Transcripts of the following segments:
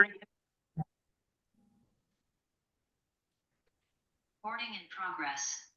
Recording in progress.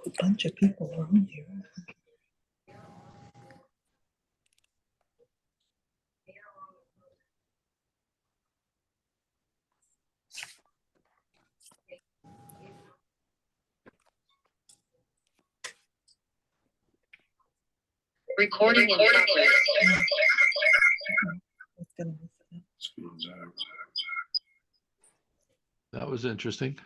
A bunch of people are on here. Recording in progress. That was interesting.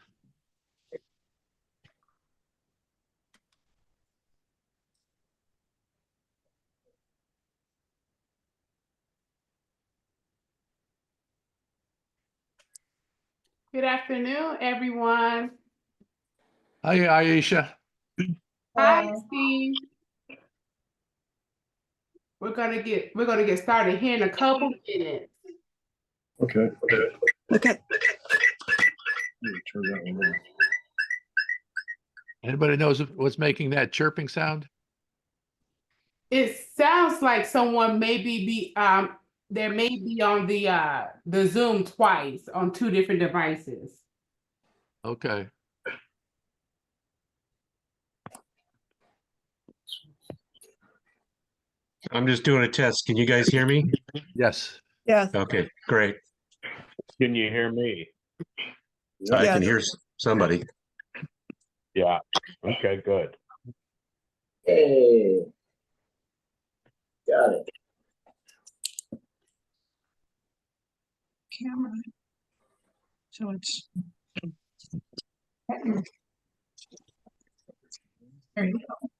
Good afternoon, everyone. Hi, Aisha. Hi, Steve. We're gonna get started here in a couple minutes. Okay. Okay. Turn that one off. Anybody knows what's making that chirping sound? It sounds like someone there may be on the Zoom twice on two different devices. Okay. I'm just doing a test. Can you guys hear me? Yes. Yes. Okay, great. Can you hear me? I Yes. can hear somebody. Yeah. Okay, good. Hey, got it. Camera. So it's. There you go.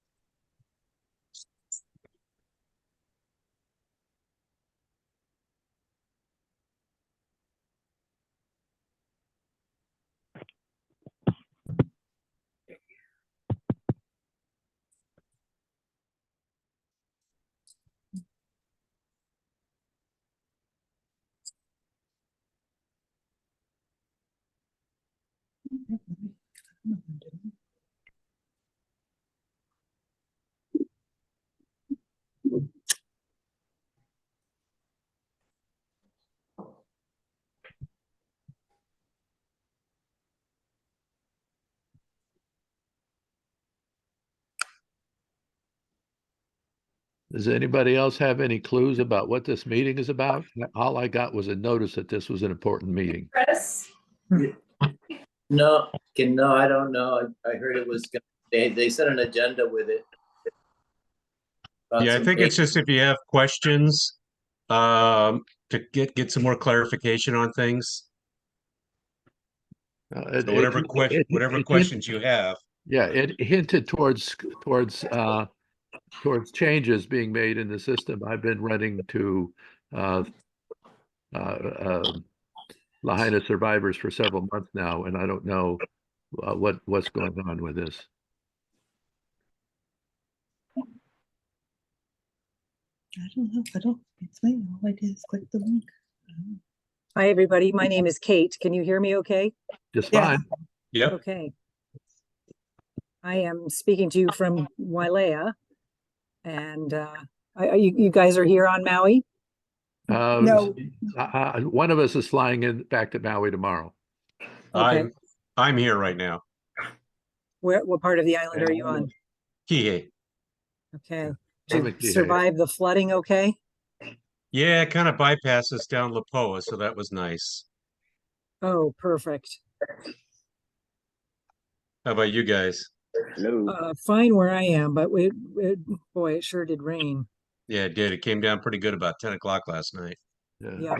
Does anybody else have any clues about what this meeting is about? All I got was a notice that this was an important meeting. Chris? No, I don't know. I heard it was, they set an agenda with it. About Yeah, I some think it's dates. just if you have questions, to get some more clarification on things. So whatever questions you have. Yeah, it hinted towards changes being made in the system. I've been running to Lahaina survivors for several months now, and I don't know what's going on with this. I don't know. It's me. All I did is click the link. Hi, everybody. My name is Kate. Can you hear me okay? Just Yeah. fine. Yep. Okay. I am speaking to you from Wailea. And you guys are here on Maui? No. One of us is flying back to Maui tomorrow. Okay. I'm here right now. What part of the island are you on? Kihei. Okay. I'm Did in you Kihei. survive the flooding okay? Yeah, it kind of bypasses down Lapoa, so that was nice. Oh, perfect. How about you guys? Hello. Fine where I am, but boy, it sure did rain. Yeah, it did. It came down pretty good about 10 o'clock last night. Yeah.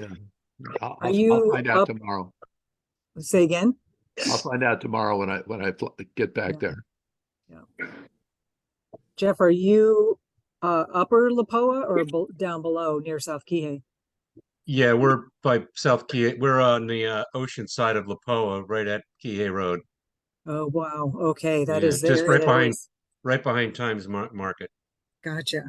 I'll Are you find out up? tomorrow. Say again? I'll find out tomorrow when I get back Yeah. there. Yeah. Jeff, are you upper Lapoa or down below near South Kihei? Yeah, we're by South Kihei. We're on the ocean side of Lapoa, right at Kihei Road. Oh, wow. Okay, that Yeah, is just there. right behind Times Market. Gotcha.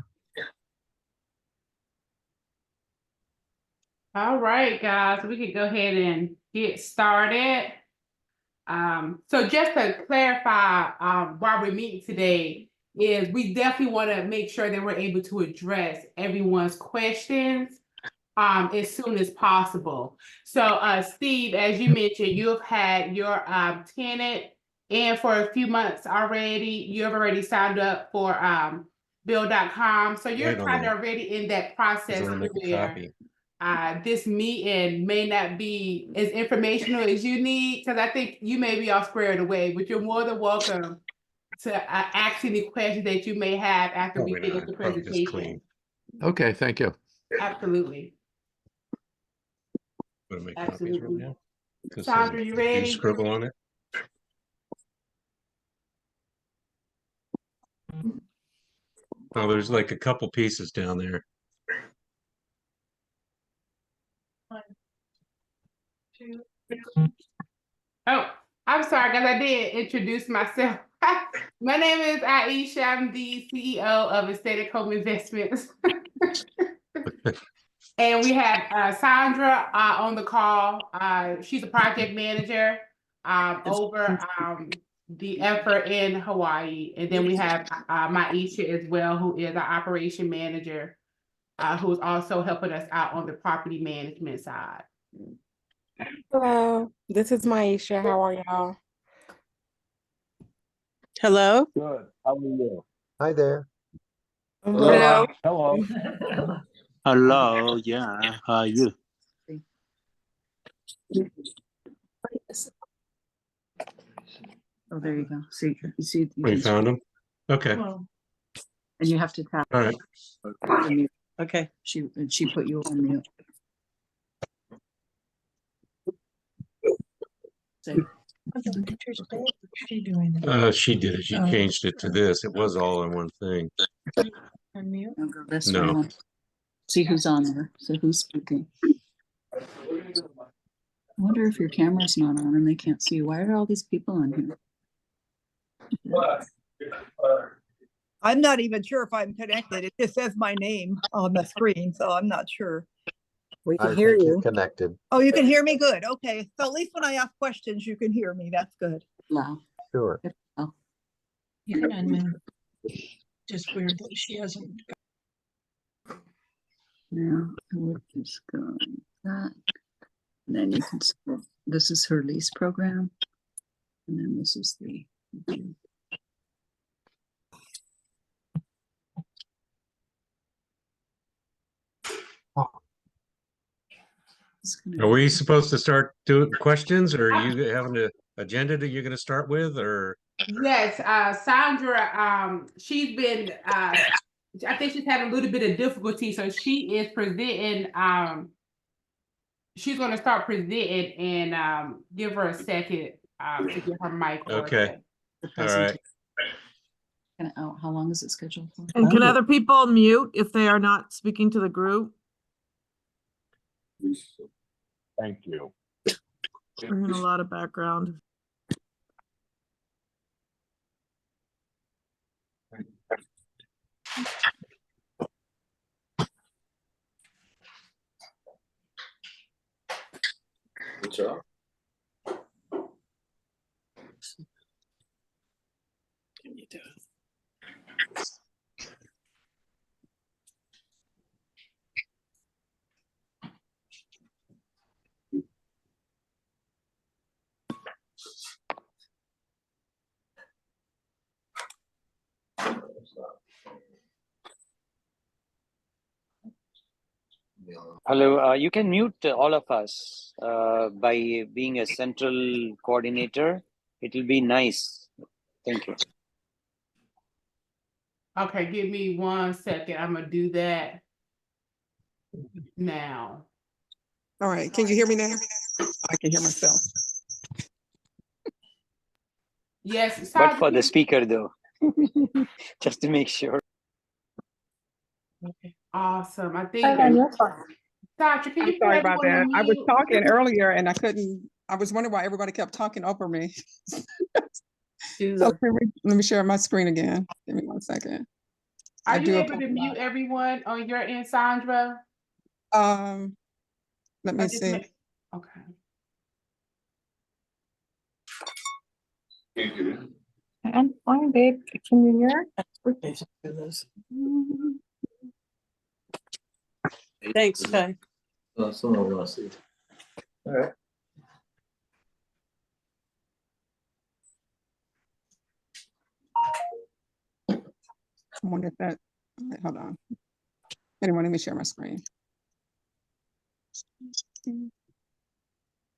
All right, guys, we can go ahead and get started. So just to clarify, why we're meeting today is we definitely want to make sure that we're able to address everyone's questions as soon as possible. So Steve, as you mentioned, you've had your tenant in for a few months already. You have already signed up for Bill.com. So you're Right on kind there. of already in that 'Cause process I want to make a where copy. this meeting may not be as informational as you need, because I think you may be all squared away, but you're more than welcome to ask any questions that you may have after we Probably finish not. the Probably just presentation. clean. Okay, thank you. Absolutely. Want to make copies right Absolutely. now? Just so Sandra, you do ready? scribble on it. Oh, there's like a couple pieces down there. Oh, I'm sorry, guys. I did introduce myself. My name is Aisha. I'm the CEO of Aesthetic Home Investments. And we have Sandra on the call. She's a project manager over the effort in Hawaii. And then we have Maisha as well, who is our operation manager, who's also helping us out on the property management side. Hello, this is Maisha. How are y'all? Hello? Good. How are you? Hi there. Hello. Hello. Hello, yeah, how are you? Oh, there you go. See, you see. Oh, you found them? Okay. Well, and you have to tap. All right. the mute. Okay, she put you on mute. So, She did it. She changed it to this. It was all in one thing. Unmute? I'll go this No. one. See who's on there. So who's speaking. I wonder if your camera's not on and they can't see you. Why are all these people on here? I'm not even sure if I'm connected. It just says my name on the screen, so I'm not sure. We can hear you. Connected. Oh, you can hear me? Good. Okay. So at least when I ask questions, you can hear me. That's good. Wow. Sure. Oh. You can unmute. Just weird that she hasn't. Now we're just going that. And then you can scroll. This is her lease program. And then this is the Are we supposed to start doing questions, or are you having an agenda that you're going to start with, or? Yes, Sandra, she's been, I think she's having a little bit of difficulty, so she is presenting, she's going to start presenting and give her a second to get her mic working. Okay. All right. how long is it scheduled for? And can other people mute if they are not speaking to the group? Thank you. We're in a lot of background. What's up? Hello, you can mute all of us by being a central coordinator. It will be nice. Thank you. Okay, give me 1 second. I'm gonna do that now. All right, can you hear me now? I can hear myself. Yes, But for Sandra, the speaker though, just to make sure. Awesome. I think Sasha, can I'm you put sorry about everyone that. on I was mute? talking earlier and I couldn't, I was wondering why everybody kept talking over me. So let me share my screen again. Give me 1 second. Are I you do able to apologize. mute everyone on your end, Sandra? Let me Or just see. Okay. I'm fine, babe. Can you hear? Thanks, Kai. Someone wants to. All right. I wonder if that, all right, hold on. Anyway, let me share my screen.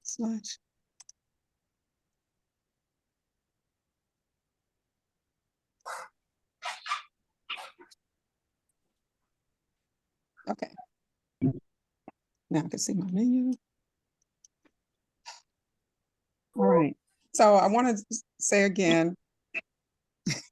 Slash. Okay. Now I can see my menu. All right. So I want to say again,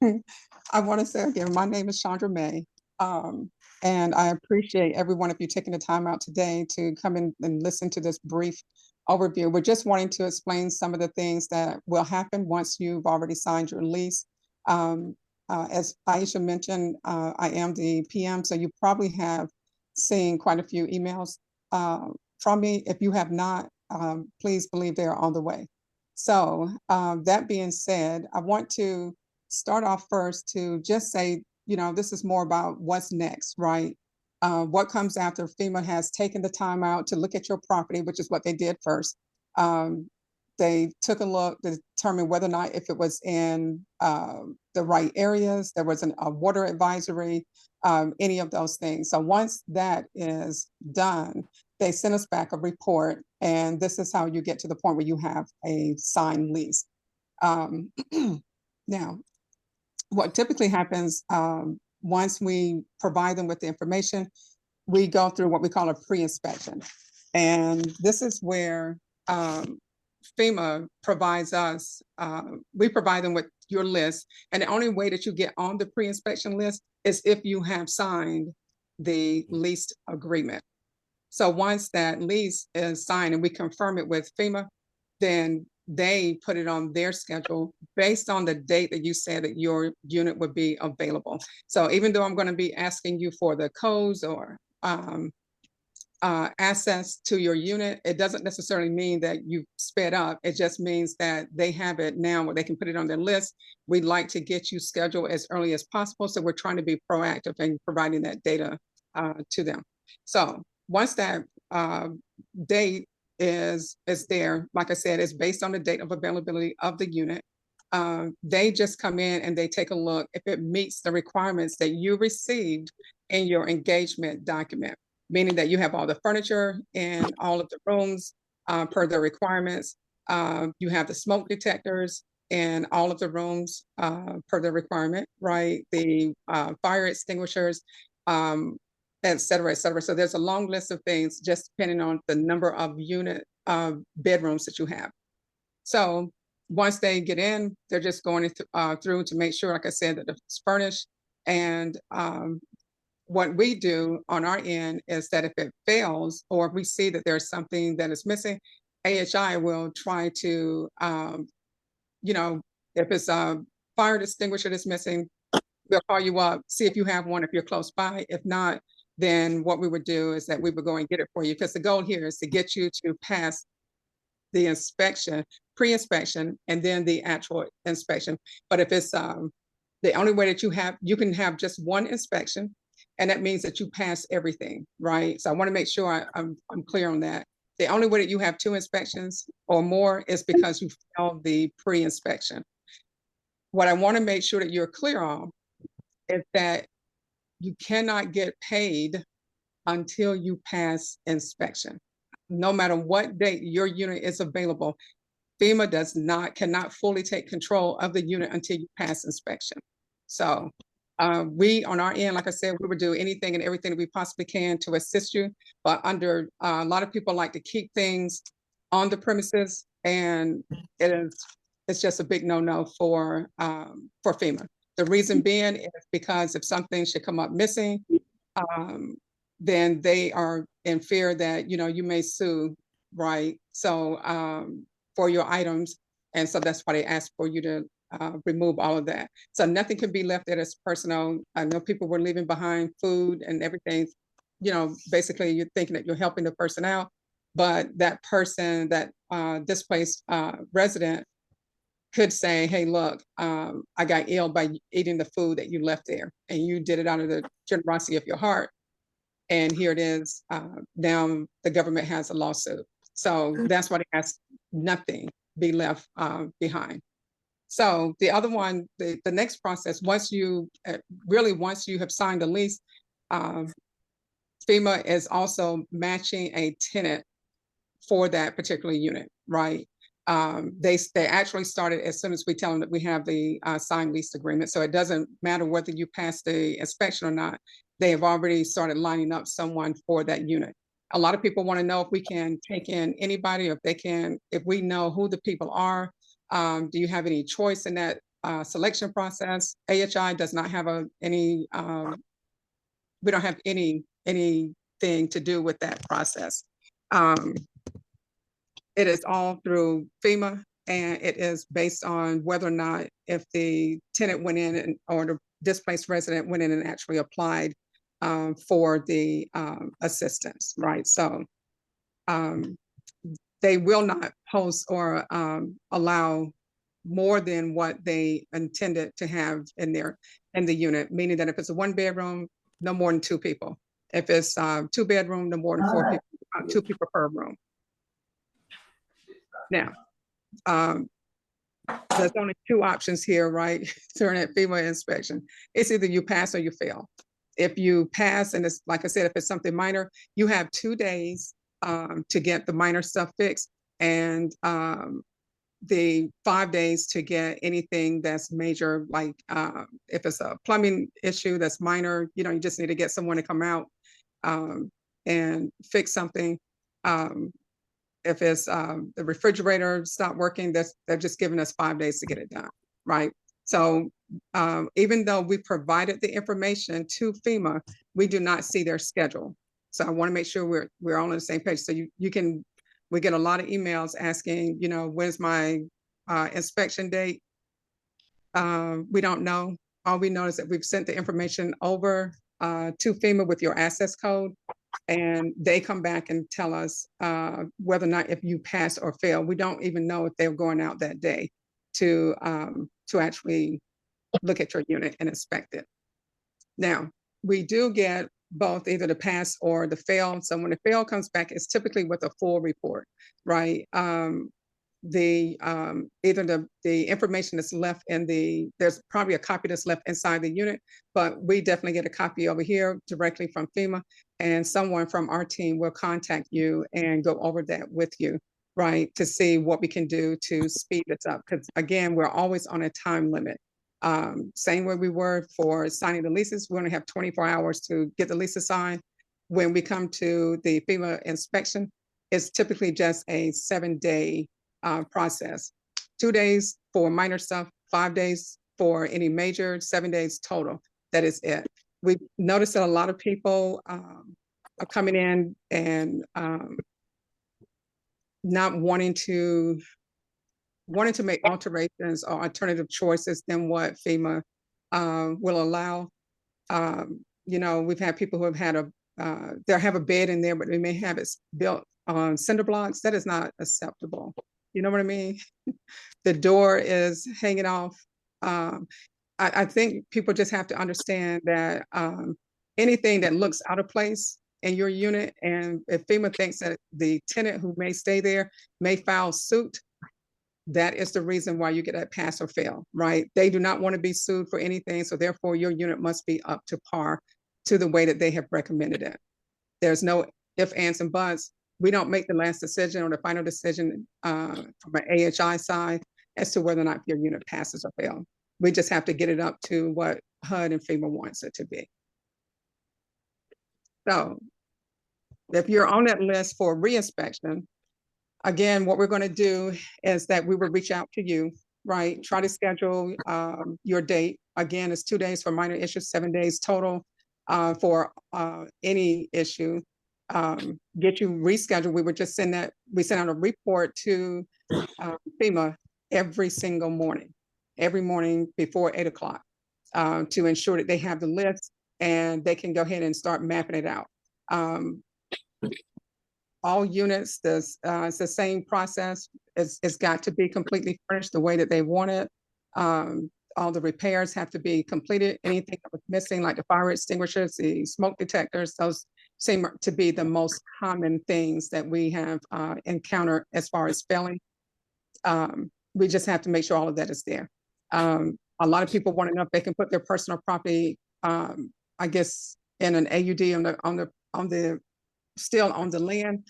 my name is Chandra May. And I appreciate every one of you taking the time out today to come in and listen to this brief overview. We're just wanting to explain some of the things that will happen once you've already signed your lease. As Aisha mentioned, I am the PM, so you probably have seen quite a few emails from me. If you have not, please believe they are on the way. So that being said, I want to start off first to just say, this is more about what's next, right? What comes after FEMA has taken the time out to look at your property, which is what they did first. They took a look to determine whether or not if it was in the right areas, there was a water advisory, any of those things. So once that is done, they send us back a report, and this is how you get to the point where you have a signed lease. Now, what typically happens once we provide them with the information, we go through what we call a pre-inspection. And this is where FEMA provides us, we provide them with your list. And the only way that you get on the pre-inspection list is if you have signed the lease agreement. So once that lease is signed and we confirm it with FEMA, then they put it on their schedule based on the date that you said that your unit would be available. So even though I'm going to be asking you for the codes or access to your unit, it doesn't necessarily mean that you sped up. It just means that they have it now where they can put it on their list. We'd like to get you scheduled as early as possible. So we're trying to be proactive in providing that data to them. So once that date is there, like I said, it's based on the date of availability of the unit. They just come in and they take a look if it meets the requirements that you received in your engagement document, meaning that you have all the furniture in all of the rooms per the requirements. You have the smoke detectors in all of the rooms per the requirement, right? The fire extinguishers, et cetera, et cetera. So there's a long list of things just depending on the number of unit bedrooms that you have. So once they get in, they're just going through to make sure, like I said, that it's furnished. And what we do on our end is that if it fails or if we see that there's something that is missing, AHI will try to, if it's a fire extinguisher that's missing, we'll call you up, see if you have one, if you're close by. If not, then what we would do is that we would go and get it for you, because the goal here is to get you to pass the inspection, pre-inspection, and then the actual inspection. But if it's the only way that you can have just one inspection, and that means that you pass everything, right? So I want to make sure I'm clear on that. The only way that you have 2 inspections or more is because you failed the pre-inspection. What I want to make sure that you're clear on is that you cannot get paid until you pass inspection. No matter what date your unit is available, FEMA cannot fully take control of the unit until you pass inspection. So we, on our end, like I said, we would do anything and everything that we possibly can to assist you. But a lot of people like to keep things on the premises, and it's just a big no-no for FEMA. The reason being is because if something should come up missing, then they are in fear that, you may sue, right? So, for your items. And so that's why they asked for you to remove all of that. So nothing can be left there as personal. I know people were leaving behind food and everything. Basically you're thinking that you're helping the person out, but that person, that displaced resident could say, hey, look, I got ill by eating the food that you left there, and you did it out of the generosity of your heart. And here it is. Now the government has a lawsuit. So that's why they asked nothing be left behind. So the other one, the next process, once you have signed the lease, FEMA is also matching a tenant for that particular unit, right? They actually started as soon as we tell them that we have the signed lease agreement. So it doesn't matter whether you pass the inspection or not. They have already started lining up someone for that unit. A lot of people want to know if we can take in anybody, or if we know who the people are. Do you have any choice in that selection process? AHI does not have we don't have anything to do with that process. It is all through FEMA, and it is based on whether or not if the tenant went in or the displaced resident went in and actually applied for the assistance, right? So they will not post or allow more than what they intended to have in the unit, meaning that if it's a 1-bedroom, no more than 2 people. If it's 2-bedroom, no more than 4 people, 2 people per room. Now, there's only 2 options here, right? During that FEMA inspection. It's either you pass or you fail. If you pass, and it's like I said, if it's something minor, you have 2 days to get the minor stuff fixed, and the 5 days to get anything that's major, like if it's a plumbing issue that's minor, you just need to get someone to come out and fix something. If it's the refrigerator stopped working, they're just giving us 5 days to get it done, right? So even though we provided the information to FEMA, we do not see their schedule. So I want to make sure we're all on the same page. So we get a lot of emails asking, when's my inspection date? We don't know. All we know is that we've sent the information over to FEMA with your access code, and they come back and tell us whether or not if you pass or fail. We don't even know if they're going out that day to actually look at your unit and inspect it. Now, we do get both either the pass or the fail. So when the fail comes back, it's typically with a full report, right? Either the information that's left there's probably a copy that's left inside the unit, but we definitely get a copy over here directly from FEMA, and someone from our team will contact you and go over that with you, right? To see what we can do to speed this up. Because again, we're always on a time limit. Same way we were for signing the leases, we only have 24 hours to get the leases signed. When we come to the FEMA inspection, it's typically just a 7-day process. 2 days for minor stuff, 5 days for any major, 7 days total. That is it. We've noticed that a lot of people are coming in and not wanting to make alterations or alternative choices than what FEMA will allow. We've had people who have had they have a bed in there, but they may have it built on cinder blocks. That is not acceptable. You know what I mean? The door is hanging off. I think people just have to understand that anything that looks out of place in your unit, and if FEMA thinks that the tenant who may stay there may file suit, that is the reason why you get that pass or fail, right? They do not want to be sued for anything, so therefore your unit must be up to par to the way that they have recommended it. There's no ifs, ands, and buts. We don't make the last decision or the final decision from an AHI side as to whether or not your unit passes or fails. We just have to get it up to what HUD and FEMA wants it to be. So if you're on that list for reinspection, again, what we're going to do is that we will reach out to you, right? Try to schedule your date. Again, it's 2 days for minor issues, 7 days total. for any issue, get you rescheduled. We send out a report to FEMA every single morning, every morning before 8 o'clock, to ensure that they have the list and they can go ahead and start mapping it out. All units, it's the same process. It's got to be completely furnished the way that they want it. All the repairs have to be completed. Anything that was missing, like the fire extinguishers, the smoke detectors, those seem to be the most common things that we have encountered as far as failing. We just have to make sure all of that is there. A lot of people want to know if they can put their personal property, I guess, in an AUD still on the land,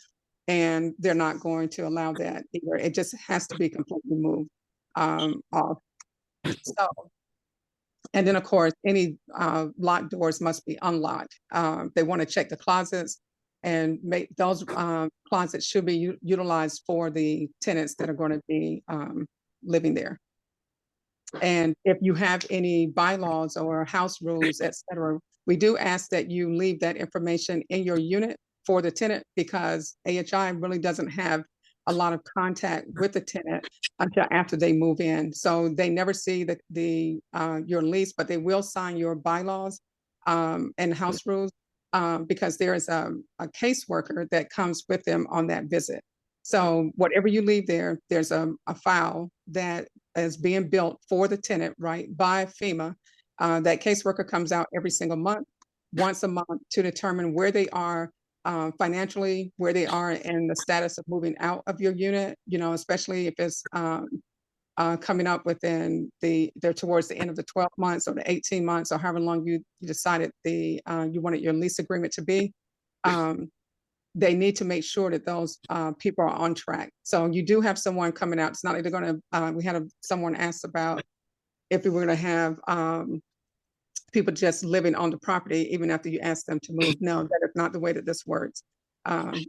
and they're not going to allow that either. It just has to be completely moved off. So, and then of course, any locked doors must be unlocked. They want to check the closets and make those closets should be utilized for the tenants that are going to be living there. And if you have any bylaws or house rules, etc., we do ask that you leave that information in your unit for the tenant, because AHI really doesn't have a lot of contact with the tenant until after they move in. So they never see your lease, but they will sign your bylaws and house rules because there is a caseworker that comes with them on that visit. So whatever you leave there, there's a file that is being built for the tenant, right, by FEMA. That caseworker comes out every single month, once a month, to determine where they are financially, where they are in the status of moving out of your unit, especially if it's coming up within they're towards the end of the 12 months or the 18 months or however long you decided you wanted your lease agreement to be. They need to make sure that those people are on track. So you do have someone coming out. It's not like they're going to, we had someone ask about if we were going to have people just living on the property even after you ask them to move. No, that is not the way that this works.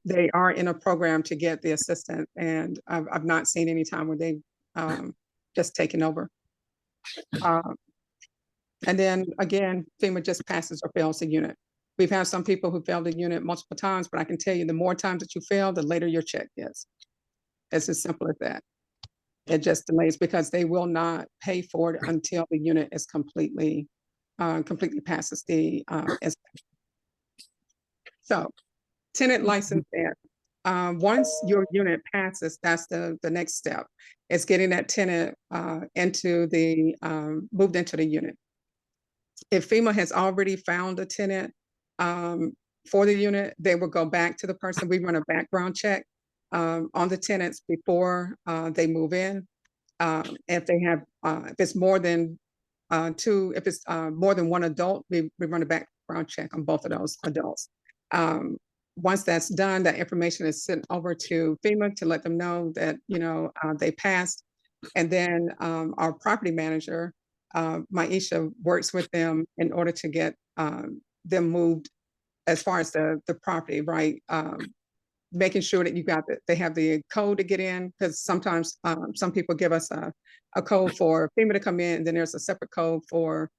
They are in a program to get the assistance, and I've not seen any time where they've just taken over. And then again, FEMA just passes or fails the unit. We've had some people who failed the unit multiple times, but I can tell you the more times that you fail, the later your check is. It's as simple as that. It just delays because they will not pay for it until the unit is completely passes the inspection. So tenant license there. Once your unit passes, that's the next step. It's getting that tenant moved into the unit. If FEMA has already found a tenant for the unit, they will go back to the person. We run a background check on the tenants before they move in. If they have, if it's more than if it's more than one adult, we run a background check on both of those adults. Once that's done, that information is sent over to FEMA to let them know that, they passed. And then our property manager, Maisha, works with them in order to get them moved as far as the property, right? Making sure that they have the code to get in, because sometimes some people give us a code for FEMA to come in, and then there's a separate code for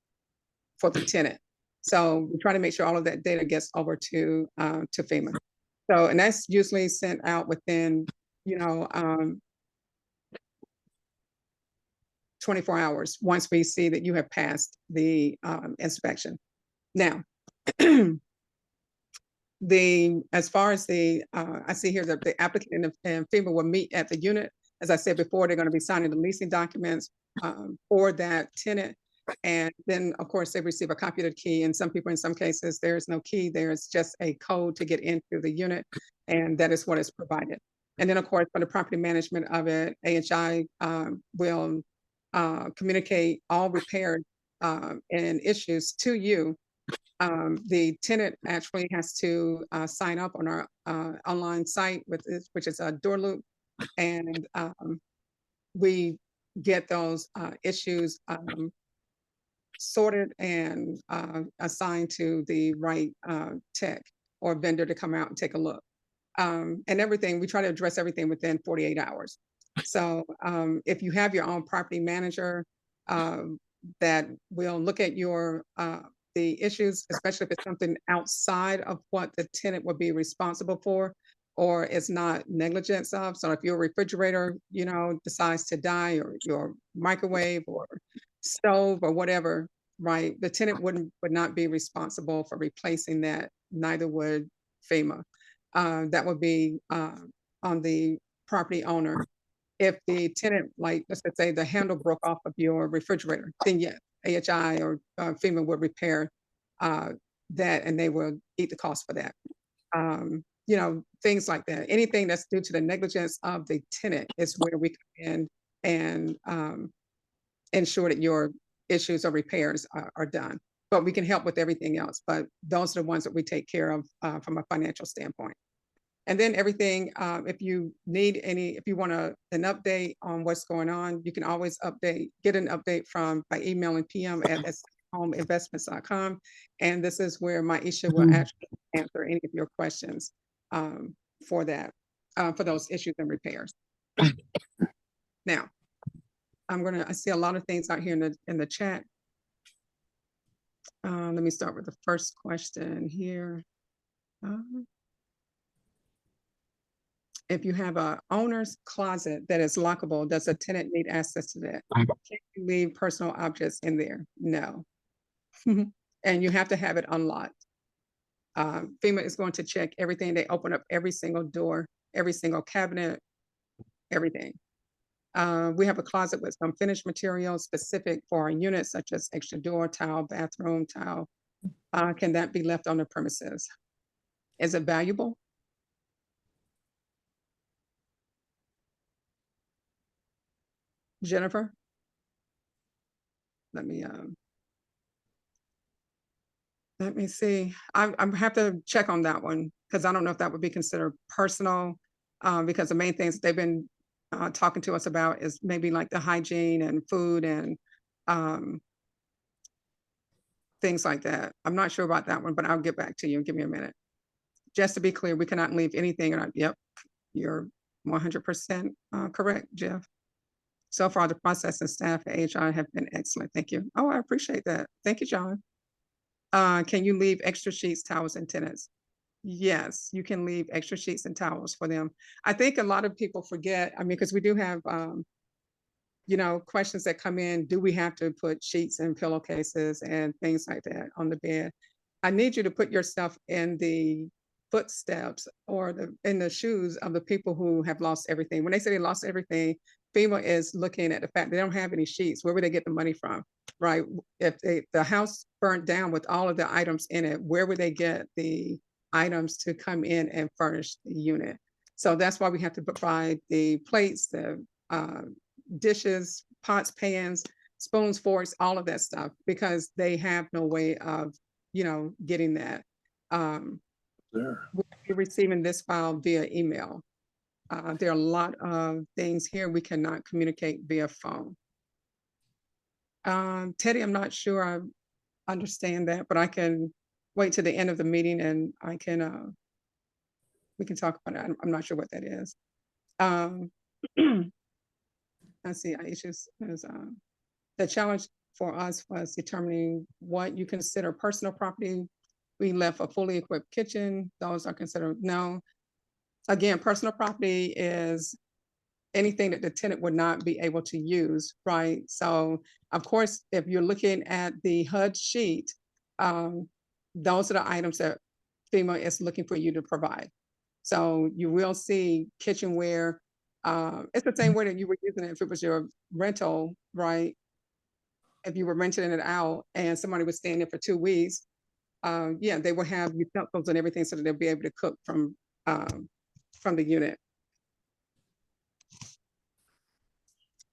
the tenant. So we try to make sure all of that data gets over to FEMA. So, and that's usually sent out within, 24 hours once we see that you have passed the inspection. Now, as far as I see here that the applicant and FEMA will meet at the unit. As I said before, they're going to be signing the leasing documents for that tenant. And then, of course, they receive a copy of the key. And some people, in some cases, there is no key. There is just a code to get into the unit. And that is what is provided. And then, of course, for the property management of it, AHI will communicate all repairs and issues to you. The tenant actually has to sign up on our online site which is a door loop, and we get those issues sorted and assigned to the right tech or vendor to come out and take a look. And everything, we try to address everything within 48 hours. So if you have your own property manager that will look at your the issues, especially if it's something outside of what the tenant would be responsible for, or it's not negligence of. So if your refrigerator, you know, decides to die, or your microwave or stove or whatever, right? The tenant would not be responsible for replacing that, neither would FEMA. That would be on the property owner. If the tenant, like, let's just say the handle broke off of your refrigerator, then yes, AHI or FEMA would repair that, and they will eat the cost for that. You know, things like that. Anything that's due to the negligence of the tenant is where we come in and ensure that your issues or repairs are done. But we can help with everything else. But those are the ones that we take care of from a financial standpoint. And then everything, if you need any, if you want an update on what's going on, you can always get an update by emailing pm@homeinvestments.com. And this is where Maisha will actually answer any of your questions for that, for those issues and repairs. Now, I see a lot of things out here in the chat. Let me start with the first question here. If you have a owner's closet that is lockable, does a tenant need access to that? Can you leave personal objects in there? No. And you have to have it unlocked. FEMA is going to check everything. They open up every single door, every single cabinet, everything. We have a closet with some finished materials specific for our units, such as extra door, towel, bathroom towel. Can that be left on the premises? Is it valuable? Jennifer? Let me see. I have to check on that one, because I don't know if that would be considered personal, because the main things they've been talking to us about is maybe like the hygiene and food and things like that. I'm not sure about that one, but I'll get back to you. Give me a minute. Just to be clear, we cannot leave anything. Yep, you're 100% correct, Jeff. So far, the process and staff at AHI have been excellent. Thank you. Oh, I appreciate that. Thank you, John. Can you leave extra sheets, towels, and tenants? Yes, you can leave extra sheets and towels for them. I think a lot of people forget, I mean, because we do have, you know, questions that come in. Do we have to put sheets and pillowcases and things like that on the bed? I need you to put yourself in the footsteps or in the shoes of the people who have lost everything. When they say they lost everything, FEMA is looking at the fact they don't have any sheets. Where would they get the money from, right? If the house burnt down with all of the items in it, where would they get the items to come in and furnish the unit? So that's why we have to provide the plates, the dishes, pots, pans, spoons, forks, all of that stuff, because they have no way of, you know, getting that. We're receiving this file via email. There are a lot of things here we cannot communicate via phone. Teddy, I'm not sure I understand that, but I can wait to the end of the meeting and I can, we can talk about it. I'm not sure what that is. I see Aisha's is, the challenge for us was determining what you consider personal property. We left a fully equipped kitchen. Those are considered no. Again, personal property is anything that the tenant would not be able to use, right? So of course, if you're looking at the HUD sheet, those are the items that FEMA is looking for you to provide. So you will see kitchenware. It's the same way that you were using it if it was your rental, right? If you were renting it out and somebody was staying there for 2 weeks, yeah, they will have utensils and everything so that they'll be able to cook from the unit.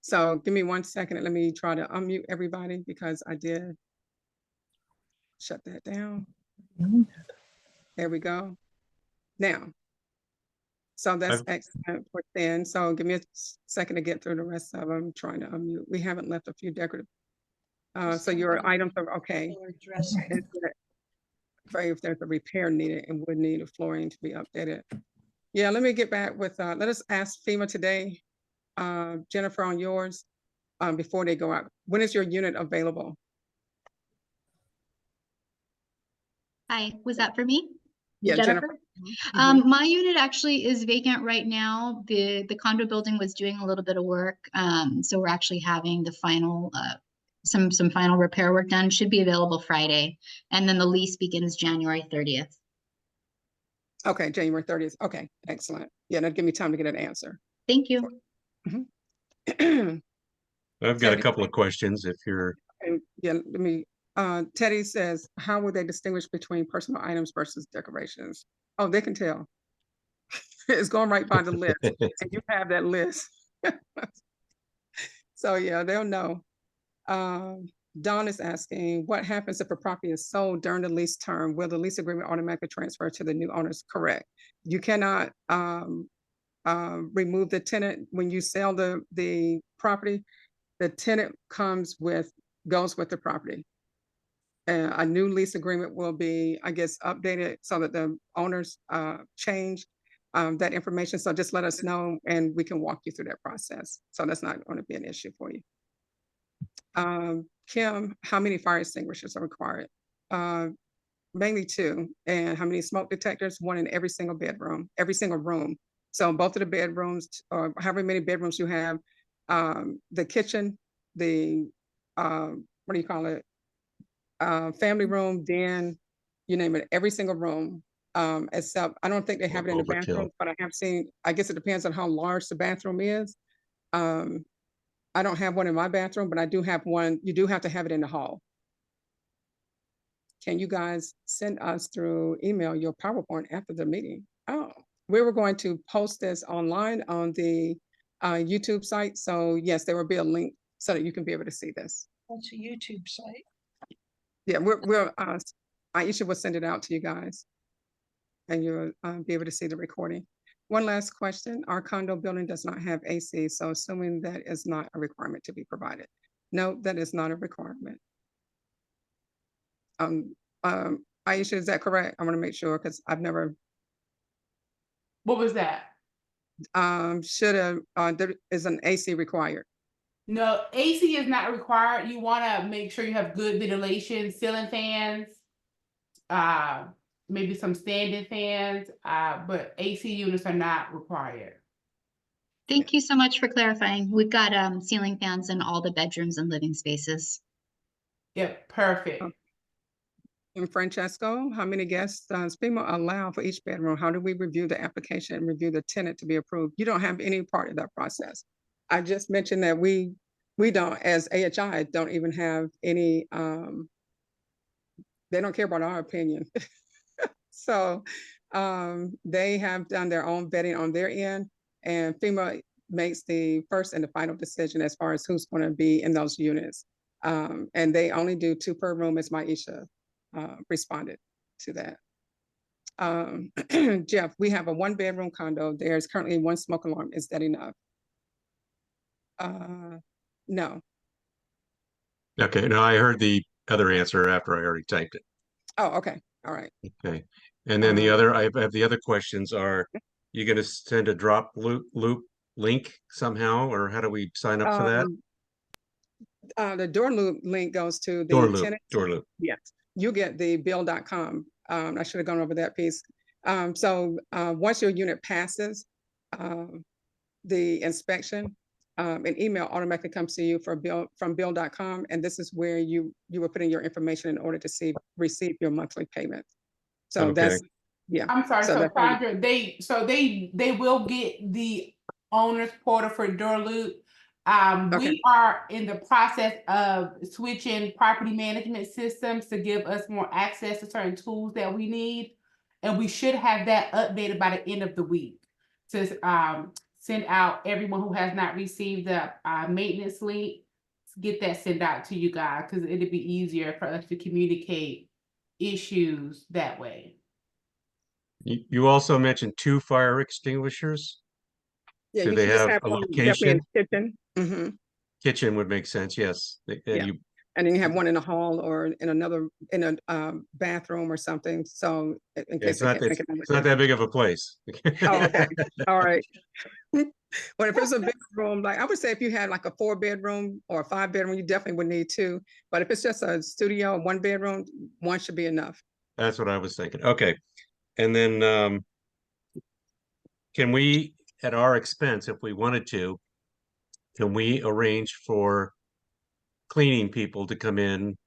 So give me 1 second and let me try to unmute everybody because I did shut that down. There we go. Now, so that's excellent for then. So give me a second to get through the rest of them. Trying to unmute. We haven't left a few decorative. So your items are okay. If there's a repair needed and would need a flooring to be updated. Yeah, let me get back with, let us ask FEMA today, Jennifer, on yours, before they go out. When is your unit available? Hi, was that for me? Yeah, Jennifer. My unit actually is vacant right now. The condo building was doing a little bit of work. So we're actually having the final, some final repair work done. Should be available Friday. And then the lease begins January 30th. Okay, January 30th. Okay, excellent. Yeah, that'll give me time to get an answer. Thank you. I've got a Teddy- couple of questions if you're, And yeah, let me, Teddy says, how would they distinguish between personal items versus decorations? Oh, they can tell. It's going right by the list, and you have that list. So yeah, they'll know. Don is asking, what happens if a property is sold during the lease term? Will the lease agreement automatically transfer to the new owners? Correct. You cannot remove the tenant when you sell the property. The tenant goes with the property. A new lease agreement will be, I guess, updated so that the owners change that information. So just let us know and we can walk you through that process. So that's not going to be an issue for you. Kim, how many fire extinguishers are required? Mainly 2. And how many smoke detectors? 1 in every single bedroom, every single room. So both of the bedrooms, or however many bedrooms you have, the kitchen, the what do you call it? Family room, den, you name it, every single room. Except I don't think they have it in the Overkill. bathroom, but I have seen, I guess it depends on how large the bathroom is. I don't have one in my bathroom, but I do have one. You do have to have it in the hall. Can you guys send us through email your PowerPoint after the meeting? Oh, we were going to post this online on the YouTube site. So yes, there will be a link so that you can be able to see this. What's a YouTube site? Yeah, Aisha will send it out to you guys. And you'll be able to see the recording. One last question. Our condo building does not have AC, so assuming that is not a requirement to be provided. No, that is not a requirement. Aisha, is that correct? I want to make sure because I've never. What was that? There is an AC required? No, AC is not required. You want to make sure you have good ventilation, ceiling fans, maybe some standing fans, but AC units are not required. Thank you so much for clarifying. We've got ceiling fans in all the bedrooms and living spaces. Yep, perfect. And Francesco, how many guests does FEMA allow for each bedroom? How do we review the application and review the tenant to be approved? You don't have any part of that process. I just mentioned that we don't, as AHI, don't even have any, they don't care about our opinion. So they have done their own vetting on their end, and FEMA makes the first and the final decision as far as who's going to be in those units. And they only do 2 per room, as Maisha responded to that. Jeff, we have a 1-bedroom condo. There's currently 1 smoke alarm. Is that enough? No. okay, no, I heard the other answer after I already typed it. Oh, okay. All right. Okay. And then the other, I have the other questions are, you going to send a drop loop link somehow, or how do we sign up for that? The door loop link goes to the Door loop, tenant. door loop. Yes, you get the bill.com. I should have gone over that piece. So once your unit passes the inspection, an email automatically comes to you from bill.com, and this is where you will put in your information in order to receive your monthly payment. So Okay. that's, yeah. I'm sorry, so that's how Sandra, they will get the owner's portal for door loop. Okay. We are in the process of switching property management systems to give us more access to certain tools that we need. And we should have that updated by the end of the week to send out everyone who has not received the maintenance link, get that sent out to you guys, because it'd be easier for us to communicate issues that way. You also mentioned 2 fire extinguishers. Yeah, Do you they can just have a one definitely in location? the kitchen. Mm-hmm. Kitchen would make sense, yes. And Yeah. you, And then you have one in the hall or in a bathroom or something. So in case it's not that big of a place. Oh, okay. All right. Well, if it's a big room, like I would say if you had like a 4-bedroom or a 5-bedroom, you definitely would need 2. But if it's just a studio, 1 bedroom, 1 should be enough. That's what I was thinking. Okay. And then, can we, at our expense, if we wanted to, can we arrange for cleaning people to come in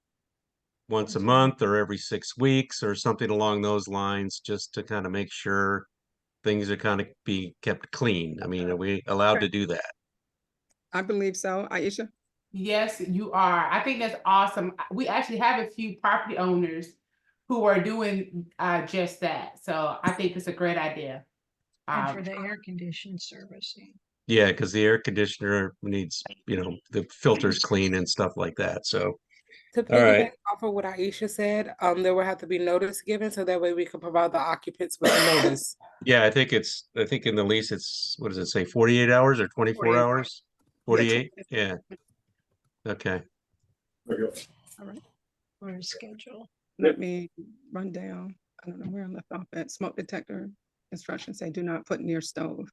once a month or every 6 weeks or something along those lines, just to kind of make sure things are kind of be kept clean? I mean, are we allowed to do that? I believe so. Aisha? Yes, you are. I think that's awesome. We actually have a few property owners who are doing just that. So I think it's a great idea. And for the air conditioned servicing. Yeah, because the air conditioner needs, the filters clean and stuff like that. So, To all right. piggyback off of what Aisha said, there will have to be notice given, so that way we can provide the occupants with a notice. Yeah, I think in the lease, it's, what does it say, 48 hours or 24 48. hours? 48? Yeah. Okay. All right. Or a schedule. Let me run down. I don't know where I left off at. Smoke detector instructions say do not put near stove.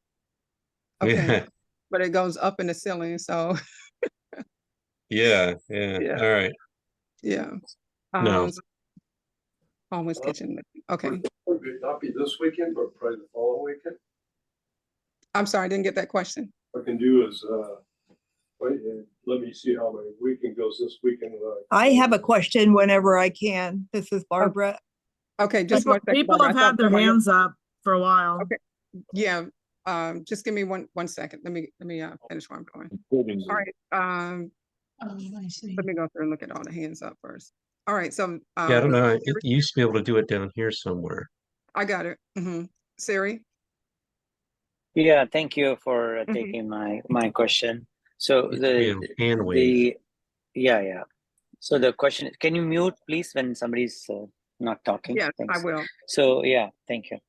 Okay. Yeah. But it goes up in the ceiling, so Yeah. Yeah. All right. yeah. No. Always kitchen. Okay. Would it not be this weekend, but probably the following weekend? I'm sorry, I didn't get that question. What I can do is, wait, let me see how my weekend goes this weekend. I have a question whenever I can. This is Barbara. Okay, just People, one second. people Barbara. have I thought had their somebody else- hands up for a while. Okay. Yeah. Just give me one second. Let me finish where I'm going. Including All right. I see. Let me go through and look at all the hands up first. All right. So Yeah, I don't know. You used to be able to do it down here somewhere. I got it. Siri. Yeah, thank you for Mhm. taking my question. So Used to be the a hand wave. yeah. So the question is, can you mute please when somebody's not talking? Yes, I Thanks. will. So yeah, thank you.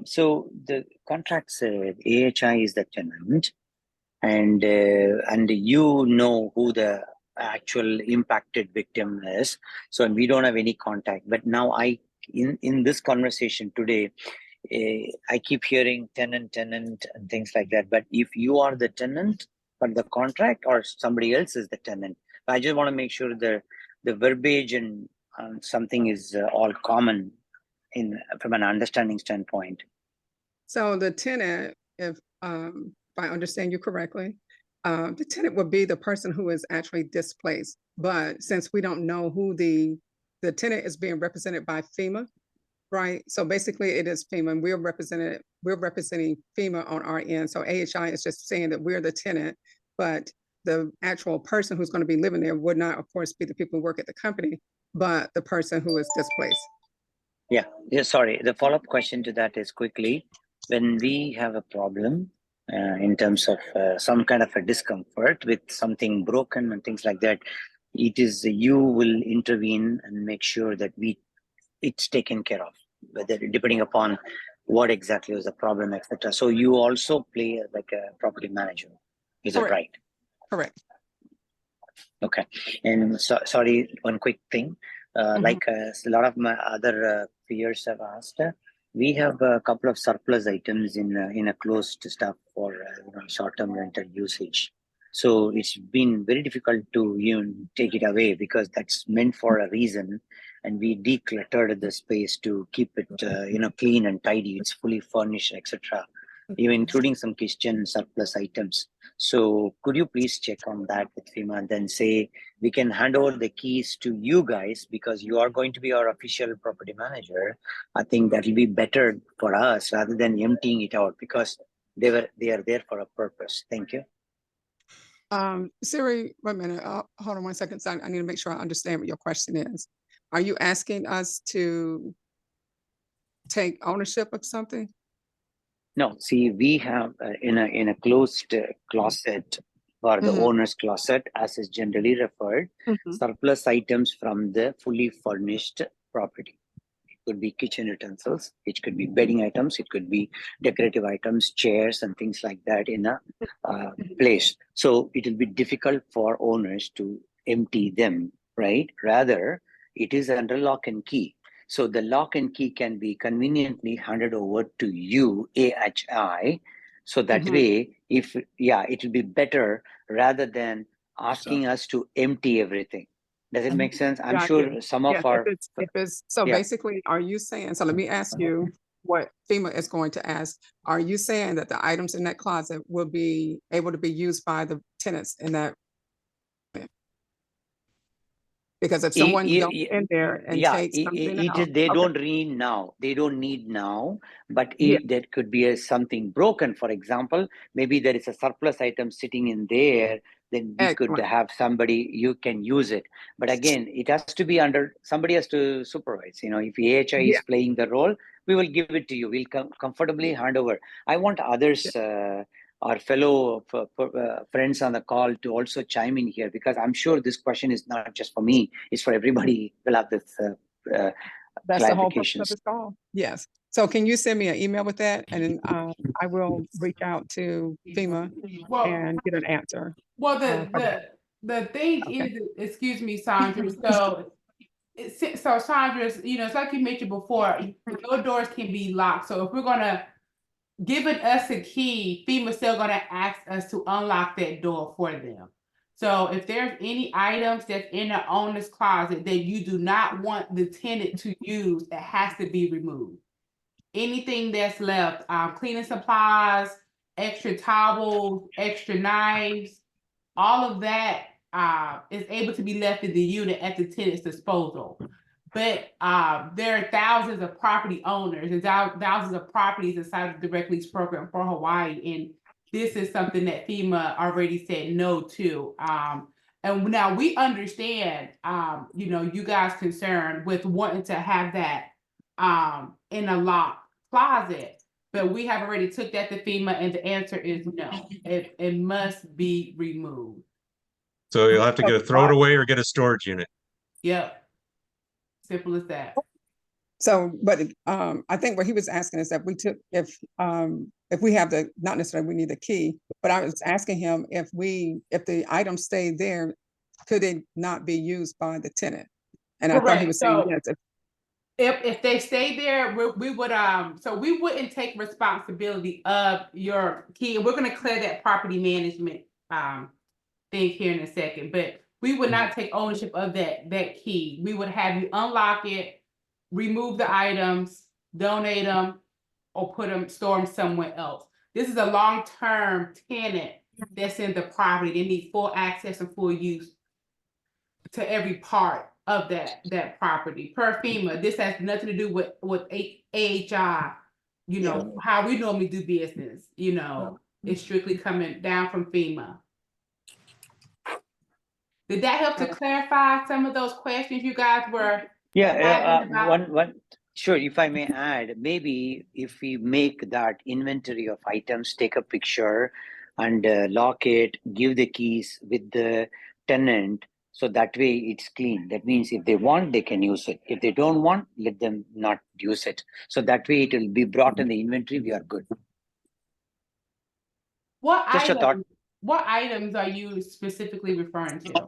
So the contract said AHI is the tenant, and you know who the actual impacted victim is. So we don't have any contact. But now in this conversation today, I keep hearing tenant, and things like that. But if you are the tenant, but the contract or somebody else is the tenant, I just want to make sure the verbiage and something is all common from an understanding standpoint. So the tenant, if I understand you correctly, the tenant would be the person who is actually displaced. But since we don't know who the tenant is being represented by FEMA, right? So basically it is FEMA, and we're representing FEMA on our end. So AHI is just saying that we're the tenant, but the actual person who's going to be living there would not, of course, be the people who work at the company, but the person who is displaced. Yeah, sorry. The follow-up question to that is quickly, when we have a problem in terms of some kind of a discomfort with something broken and things like that, it is you will intervene and make sure that it's taken care of, whether depending upon what exactly was the problem, etc. So you also play like a property manager. Is that right? Correct. Okay. And sorry, one quick thing. Like a lot of my other peers have asked, we have a couple of surplus items in a closed stuff for short-term rental usage. So it's been very difficult to even take it away because that's meant for a reason, and we decluttered the space to keep it clean and tidy. It's fully furnished, etc. Even including some kitchen surplus items. So could you please check on that with FEMA and then say we can hand over the keys to you guys because you are going to be our official property manager. I think that will be better for us rather than emptying it out because they are there for a purpose. Thank you. Siri, wait a minute. Hold on one second. So I need to make sure I understand what your question is. Are you asking us to take ownership of something? No, see, we have in a closed closet or the owner's closet, as is generally referred, surplus items from the fully furnished property. It could be kitchen utensils, it could be bedding items, it could be decorative items, chairs and things like that in a place. So it will be difficult for owners to empty them, right? Rather, it is under lock and key. So the lock and key can be conveniently handed over to you, AHI. So that way, it will be better rather than asking us to empty everything. Does it make sense? I'm Got sure you. some Yes, of our, if it's, so yeah. basically, are you saying, so let me ask you what FEMA is going to ask. Are you saying that the items in that closet will be able to be used by the tenants in that? Because if someone goes in there and yeah, takes something out. they Okay. don't need now. They don't need now, but Yeah. there could be something broken. For example, maybe there is a surplus item sitting in there. Then we could Excellent. have somebody, you can use it. But again, it has to be under, somebody has to supervise. You know, if AHI Yeah. is playing the role, we will give it to you. We'll comfortably hand over. I want others, our fellow friends on the call to also chime in here, because I'm sure this question is not just for me, it's for everybody. Will have this That's the whole purpose of clarifications. this call. Yes. So can you send me an email with that? And then I will reach out to FEMA Well, and get an answer. well, for that. the thing Okay. is, excuse me, Sandra, so so Sandra, you know, it's like you mentioned before, your doors can be locked. So if we're gonna giving us a key, FEMA's still gonna ask us to unlock that door for them. So if there's any items that's in the owner's closet that you do not want the tenant to use, it has to be removed. Anything that's left, cleaning supplies, extra towels, extra knives, all of that is able to be left in the unit at the tenant's disposal. But there are thousands of property owners and thousands of properties inside the direct lease program for Hawaii. And this is something that FEMA already said no to. And now we understand, you know, you guys concerned with wanting to have that in a locked closet, but we have already took that to FEMA and the answer is no, it must be removed. So you'll have to go throw it away or get a storage unit. Yep. Simple as that. So, but I think what he was asking is that we took, if we have the, not necessarily we need the key, but I was asking him if the items stayed there, could it not be used by the tenant? And I thought he was saying yes. If they stay there, we would so we wouldn't take responsibility of your key. We're gonna clear that property management thing here in a second, but we would not take ownership of that key. We would have you unlock it, remove the items, donate them, or store them somewhere else. This is a long-term tenant that's in the property. They need full access and full use to every part of that property. Per FEMA, this has nothing to do with AHI, you know, how we normally do business, you know, it's strictly coming down from FEMA. Did that help to clarify some of those questions you guys were? One, sure, if I may add, maybe if we make that inventory of items, take a picture and lock it, give the keys with the tenant, so that way it's clean. That means if they want, they can use it. If they don't want, let them not use it. So that way it will be brought in the inventory, we are good. What Just a thought. What items are you specifically referring to?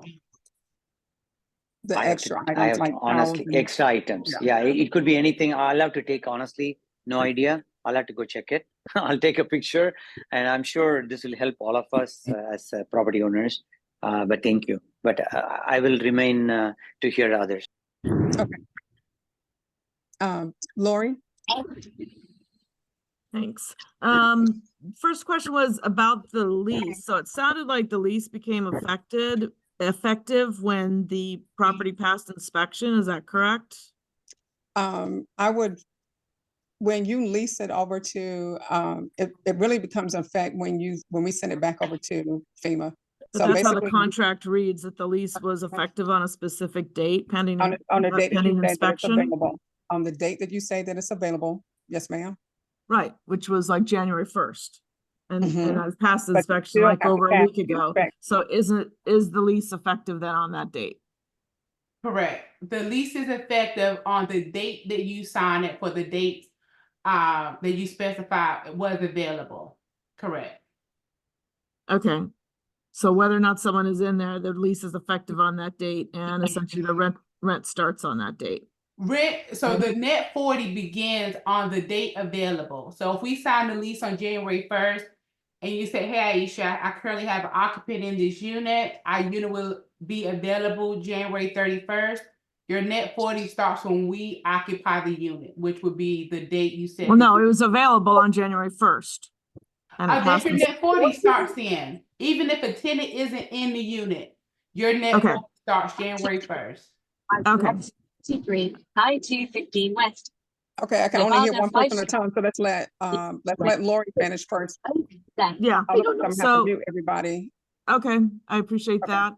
The extra items, I have like honestly, extra items. Yeah, it could be anything. I'll have to take, honestly, no idea. I'll have to go check it. I'll take a picture, and I'm sure this will help all of us as property owners. But thank you. But I will remain to hear others. Okay. Lori? Thanks. First question was about the lease. So it sounded like the lease became effective when the property passed inspection. Is that correct? When you lease it over to, it really becomes effect when we send it back over to FEMA. But So that's how the basically, contract reads, that the lease was effective on a specific date pending on the date that you say that it's inspection. available, on the date that you say that it's available. Yes, ma'am. Right, which was like January 1st. And I passed the But inspection still like have to over a pass week the ago. inspection. So is the lease effective then on that date? Correct. The lease is effective on the date that you sign it for the dates that you specify was available. Correct. Okay. So whether or not someone is in there, the lease is effective on that date, and essentially the rent starts on that date. So the net 40 begins on the date available. So if we sign the lease on January 1st and you say, hey, Aisha, I currently have an occupant in this unit, our unit will be available January 31st. Your net 40 starts when we occupy the unit, which would be the date you said. Well, no, it was available on January 1st. And it That's passed your net 40 starts in. Even if a tenant isn't in the unit, your net Okay. 40 starts January 1st. Okay. I-215 West. Okay, I can only hear Nevada one person at a five- time, so let's let Lori finish first. Yeah. I'm gonna have So- to mute everybody. Okay, I appreciate Okay. that.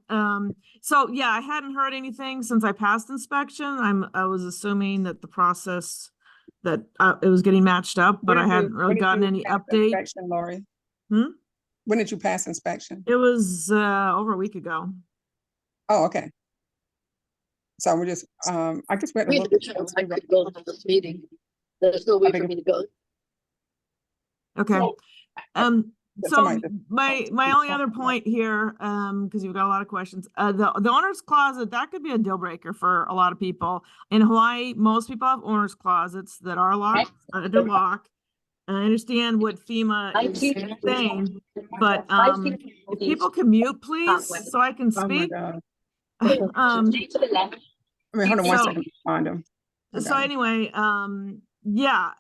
So yeah, I hadn't heard anything since I passed inspection. I was assuming that the process that it was getting matched up, but When I did you- hadn't really when did gotten you any pass update. Inspection, Lori. Hmm? When did you pass inspection? It was over a week ago. Oh, okay. So we're just, I just went a little. I could go to this meeting. There's no way for me to go. Okay. Yeah, So somebody just- my only other point here, because you've got a lot of questions, the owner's closet, that could be a deal breaker for a lot of people. In Hawaii, most people have owner's closets that are locked, they're locked. And I understand what FEMA is saying, but if people can mute, please, so I can Oh my speak. God. To the left. I mean, hold on one So- second, find them. So anyway, yeah,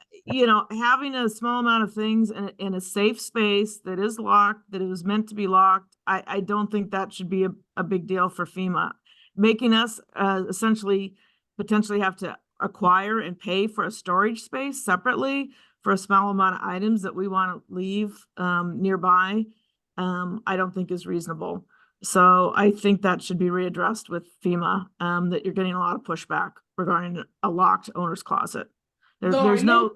having a small amount of things in a safe space that is locked, that it was meant to be locked, I don't think that should be a big deal for FEMA. Making us essentially potentially have to acquire and pay for a storage space separately for a small amount of items that we want to leave nearby, I don't think is reasonable. So I think that should be readdressed with FEMA, that you're getting a lot of pushback regarding a locked owner's closet. Lori, There's no,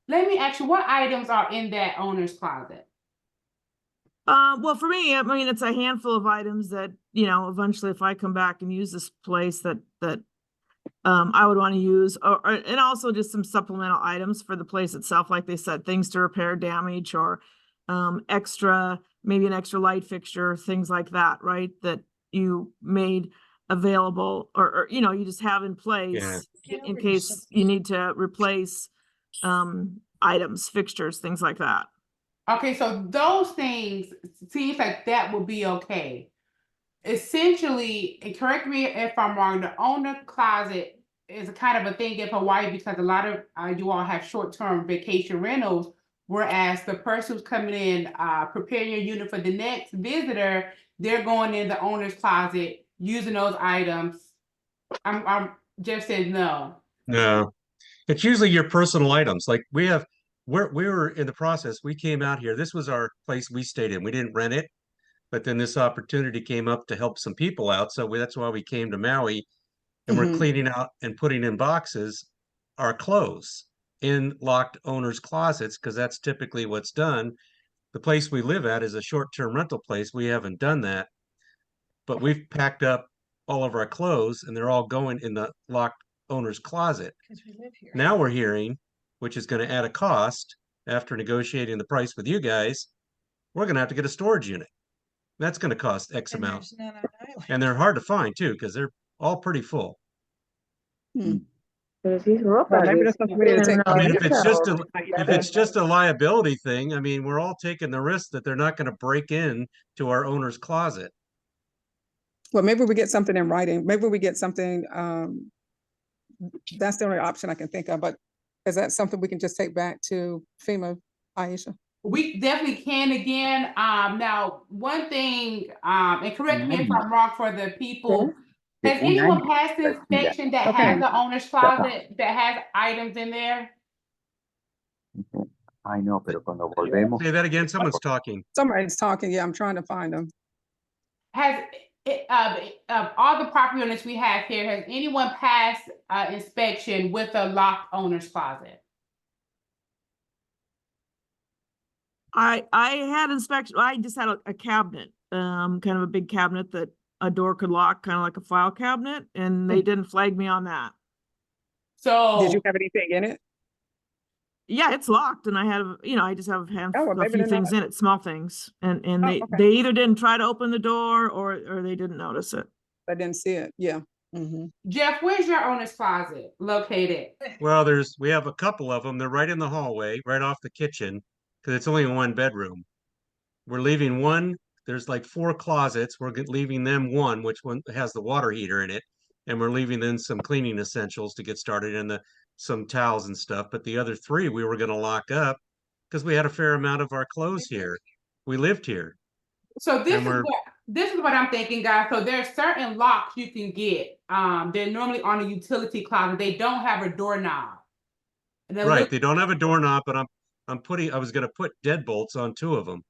Let me ask you, what items are in that owner's closet? well, for me, I mean, it's a handful of items that, eventually if I come back and use this place that I would want to use, and also just some supplemental items for the place itself. Like they said, things to repair damage or maybe an extra light fixture, things like that, right? That you made available or you just have in place in case you need to replace items, fixtures, things like that. Okay, so those things seems like that would be okay. Essentially, and correct me if I'm wrong, the owner closet is a kind of a thing in Hawaii because a lot of you all have short-term vacation rentals, whereas the person who's coming in, preparing your unit for the next visitor, they're going in the owner's closet, using those items. I'm just said no. No, it's usually your personal items. Like we were in the process, we came out here. This was our place we stayed in. We didn't rent it, but then this opportunity came up to help some people out. So that's why we came to Maui, and we're cleaning out and putting in boxes our clothes in locked owners' closets, because that's typically what's done. The place we live at is a short-term rental place. We haven't done that, but we've packed up all of our clothes and they're all going in the locked owner's closet. Because we live here. Now we're hearing, which is going to add a cost after negotiating the price with you guys, we're going to have to get a storage unit. That's going to cost X amount. There's none on island. And they're hard to find too, because they're all pretty full. Well, maybe that's something we need to take. I mean, if it's just a liability thing, I mean, we're all taking the risk that they're not going to break in to our owner's closet. Well, maybe we get something in writing. Maybe we get something, that's the only option I can think of, but is that something we can just take back to FEMA, Aisha? We definitely can again. Now, one thing, and correct me if I'm wrong for the people. Has anyone passed the inspection that has the owner's closet that has items in there? Ay, no, pero cuando volvemos. Say that again. Someone's talking. Somebody's talking. Yeah, I'm trying to find them. Has all the property owners we have here, has anyone passed inspection with a locked owner's closet? I had inspection. I just had a cabinet, kind of a big cabinet that a door could lock, kind of like a file cabinet, and they didn't flag me on that. So Did you have anything in it? Yeah, it's locked, and I have, I just have well, a maybe few they're things not- in it, small things, and okay. they either didn't try to open the door or they didn't notice it. I didn't see it. Yeah. Jeff, where's your owner's closet located? Well, we have a couple of them. They're right in the hallway, right off the kitchen, because it's only one bedroom. We're leaving one there's like 4 closets. We're leaving them one, which one has the water heater in it. And we're leaving in some cleaning essentials to get started and some towels and stuff. But the other 3 we were going to lock up because we had a fair amount of our clothes here. We lived here. So And we're- this is what I'm thinking, guys. So there's certain locks you can get. They're normally on a utility closet. They don't have a doorknob. And they're Right. They don't have a doorknob, but I was going to put deadbolts on 2 of them.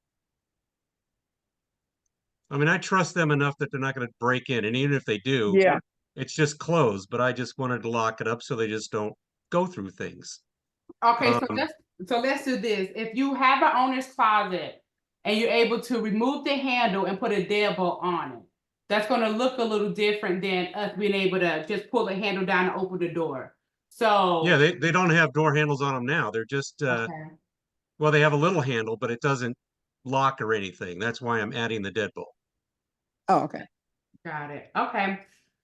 I mean, I trust them enough that they're not going to break in. And even if they do, Yeah. it's just closed, but I just wanted to lock it up so they just don't go through things. Okay, so let's do this. If you have an owner's closet and you're able to remove the handle and put a deadbolt on it, that's going to look a little different than us being able to just pull the handle down and open the door. So Yeah, they don't have door handles on them now. They're just okay. well, they have a little handle, but it doesn't lock or anything. That's why I'm adding the deadbolt. Oh, okay. Got it. Okay.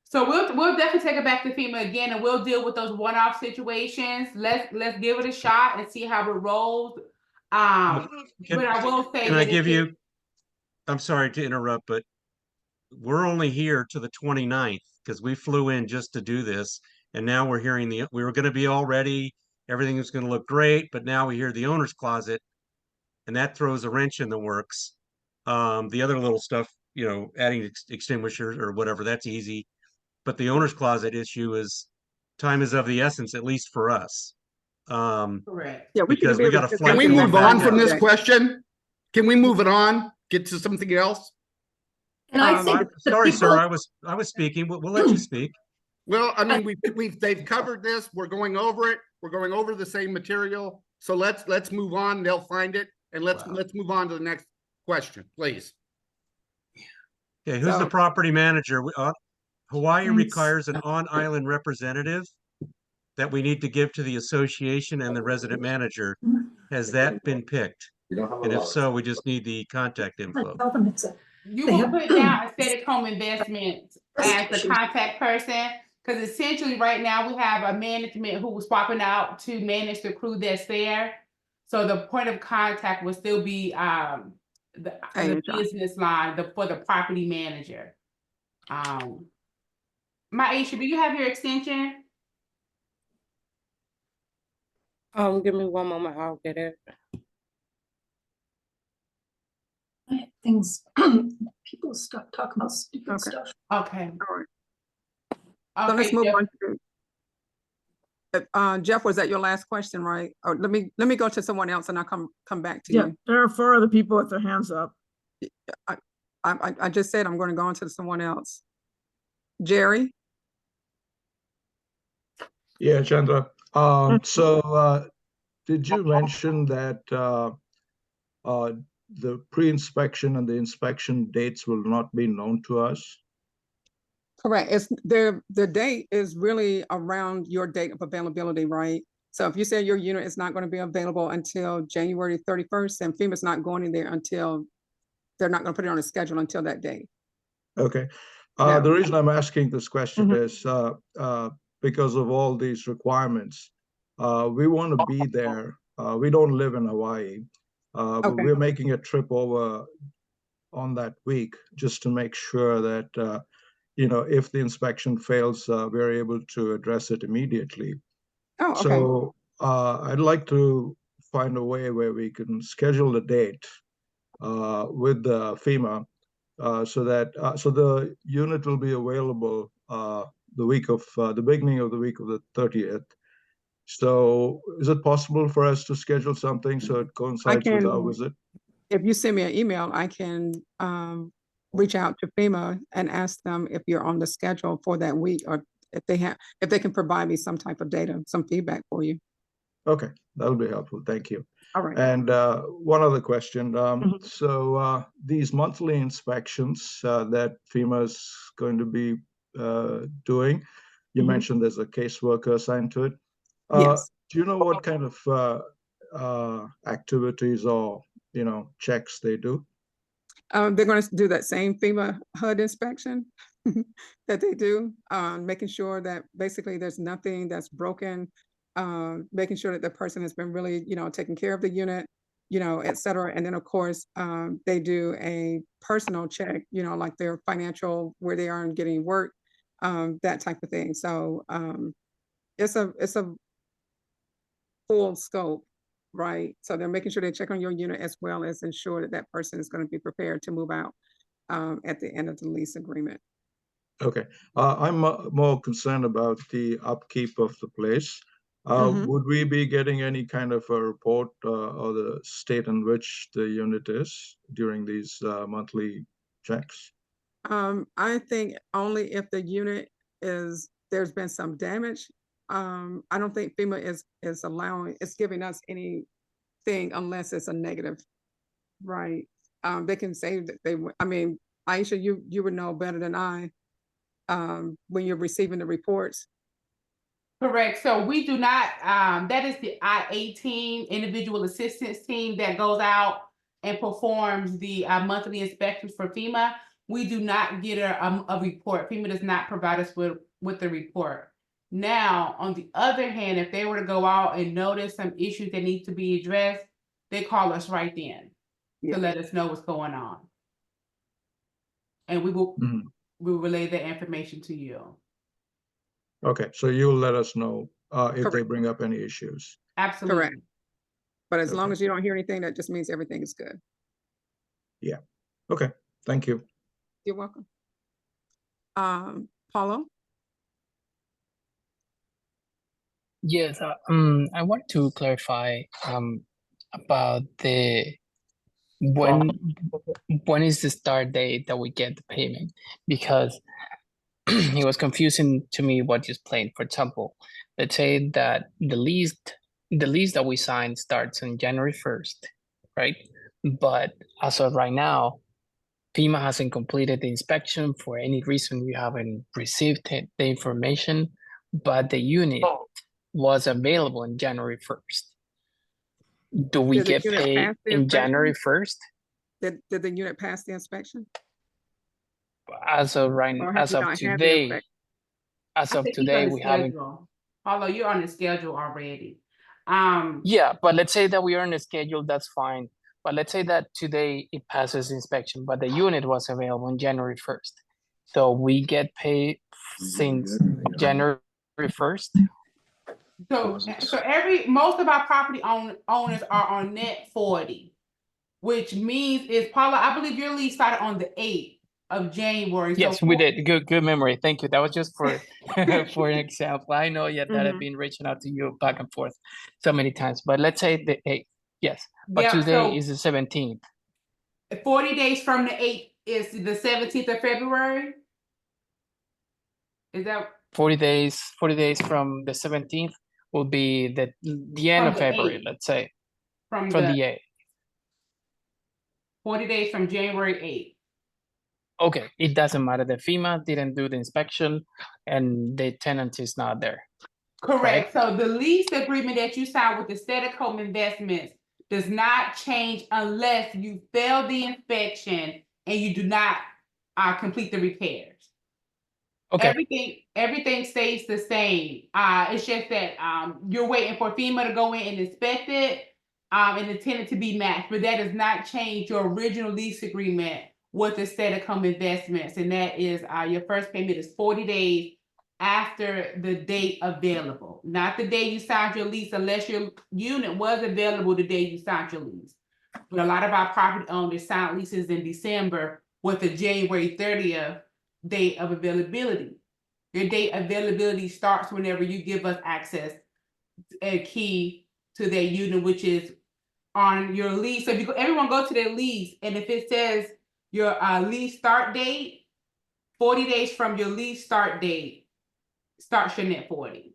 So we'll definitely take it back to FEMA again, and we'll deal with those one-off situations. Let's give it a shot and see how it rolls. But I will say Can I give you? I'm sorry to interrupt, but we're only here to the 29th because we flew in just to do this, and now we're hearing we were going to be all ready. Everything was going to look great, but now we hear the owner's closet, and that throws a wrench in the works. The other little stuff, adding extinguishers or whatever, that's easy. But the owner's closet issue is time is of the essence, at least for us. Correct. Yeah, because we got a flight. Can we move on from this question? Can we move it on? Get to something else? And I think sorry, sir. I was speaking. We'll let you speak. Well, I mean, they've covered this. We're going over it. We're going over the same material. So let's move on. They'll find it, and let's move on to the next question, please. Okay, who's the property manager? Hawaii requires an on-island representative that we need to give to the association and the resident manager. Has that been picked? And if so, we just need the contact info. tell them it's a. You will put down Aesthetic Home Investments as the contact person, because essentially right now we have a management who was swapping out to manage the crew that's there. So the point of contact will still be the business line for the property manager. Maisha, do you have your extension? Give me one moment, I'll get it. Things people stop talking about stupid stuff. Okay. All right. So let's move on to Jeff, was that your last question, right? Or let me go to someone else and I'll come back to you. There are 4 other people with their hands up. I just said I'm going to go on to someone else. Jerry? Yeah, Chandra. Did you mention that the pre-inspection and the inspection dates will not be known to us? Correct. It's the date is really around your date of availability, right? So if you say your unit is not going to be available until January 31st, and FEMA's not going in there until they're not going to put it on a schedule until that day. Okay. The reason I'm asking this question is because of all these requirements. We want to be there. We don't live in Hawaii, but we're making a trip over on that week just to make sure that if the inspection fails, we're able to address it immediately. Oh, okay. So I'd like to find a way where we can schedule a date with FEMA so the unit will be available the beginning of the week of the 30th. So is it possible for us to schedule something so it coincides with our visit? If you send me an email, I can reach out to FEMA and ask them if you're on the schedule for that week, or if they can provide me some type of data, some feedback for you. Okay, that would be helpful. Thank you. All right. And one other question. So these monthly inspections that FEMA is going to be doing, you mentioned there's a caseworker assigned to it. Yes. Do you know what kind of activities or checks they do? They're going to do that same FEMA HUD inspection that they do, making sure that basically there's nothing that's broken, making sure that the person has been really, taking care of the unit, you know, et cetera. And then of course, they do a personal check, you know, like their financial, where they are and getting work, that type of thing. So it's a full scope, right? So they're making sure they check on your unit as well as ensure that that person is going to be prepared to move out at the end of the lease agreement. Okay, I'm more concerned about the upkeep of the place. Would we be getting any kind of a report or the state in which the unit is during these monthly checks? I think only if the unit is, there's been some damage. I don't think FEMA is allowing, it's giving us anything unless it's a negative, right? They can say that they, I mean, Aisha, you would know better than I, when you're receiving the reports. Correct. So we do not, that is the IA team, individual assistance team that goes out and performs the monthly inspections for FEMA. We do not get a report. FEMA does not provide us with the report. Now, on the other hand, if they were to go out and notice some issues that need to be addressed, they call us right then to let us know what's going on. And we will relay that information to you. Okay, so you'll let us know if they bring up any issues. Absolutely. Correct. But as long Okay. as you don't hear anything, that just means everything is good. Yeah. Okay. Thank you. You're welcome. Paulo? Yes, I want to clarify about the when is the start date that we get the payment, because it was confusing to me what you explained. For example, let's say that the lease that we signed starts on January 1st, right? But as of right now, FEMA hasn't completed the inspection. For any reason, you haven't received the information, but the unit was available on January 1st. Do we Did the get unit paid pass the in inspection? January 1st? Did the unit pass the inspection? As of right, Or have as you of not had the today, inspection? as I of think he's on today, the we haven't. schedule. Although you're on the schedule already. Yeah, but let's say that we are on the schedule, that's fine. But let's say that today it passes inspection, but the unit was available on January 1st. So we get paid since January 1st. So most of our property owners are on net 40, which means is Paula, I believe your lease started on the 8th of January. Yes, so we did. Good memory. Thank you. That was just for for an example. I know that I've been reaching out to you back and forth so many times, but let's say the 8th. Yes, but Yeah, today so is the 17th. 40 days from the 8th is the 17th of February. Is that 40 days from the 17th will be the end of February, 8th. let's say. From the the 8th. 40 days from January 8th. Okay, it doesn't matter. The FEMA didn't do the inspection and the tenant is not there. Correct. So the lease agreement that you signed with the State of Home Investments does not change unless you fail the inspection and you do not complete the repairs. Okay. Everything stays the same. It's just that you're waiting for FEMA to go in and inspect it and the tenant to be matched, but that does not change your original lease agreement with the State of Home Investments, and that is your first payment is 40 days after the date available, not the day you signed your lease, unless your unit was available the day you signed your lease. But a lot of our property owners sign leases in December with a January 30th date of availability. Your date availability starts whenever you give us access, a key to their unit, which is on your lease. So if you go, everyone go to their lease, and if it says your lease start date, 40 days from your lease start date, starts your net 40.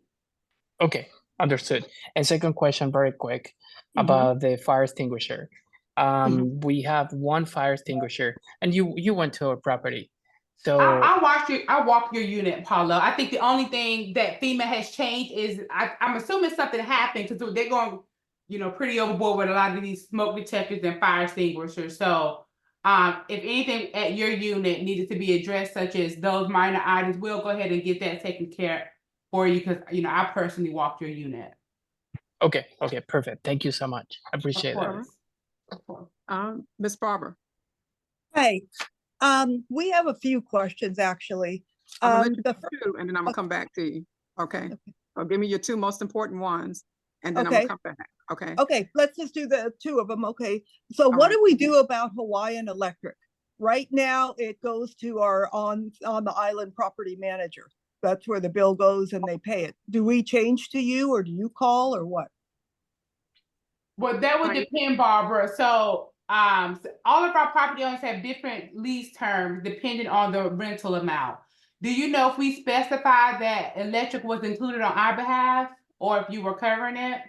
Okay, understood. And second question, very quick, about the fire extinguisher. We have one fire extinguisher, and you went to a property. So I walked your unit, Paula. I think the only thing that FEMA has changed is I'm assuming something happened because they're going, pretty overboard with a lot of these smoke detectors and fire extinguishers. So if anything at your unit needed to be addressed, such as those minor items, we'll go ahead and get that taken care for you because I personally walked your unit. Okay, perfect. Thank you so much. I appreciate Of that. course. Ms. Barber. Hey, we have a few questions actually. I'm gonna let you The do two, and then I'm gonna come back to you. Okay. So give me your two most important ones, and then I'm gonna Okay. come back. Okay. Okay, let's just do the two of them. Okay. So what right. do we do about Hawaiian Electric? Right now, it goes to our on the island property manager. That's where the bill goes and they pay it. Do we change to you or do you call or what? Well, that would depend, Barbara. So, all of our property owners have different lease terms depending on the rental amount. Do you know if we specified that electric was included on our behalf, or if you were covering it?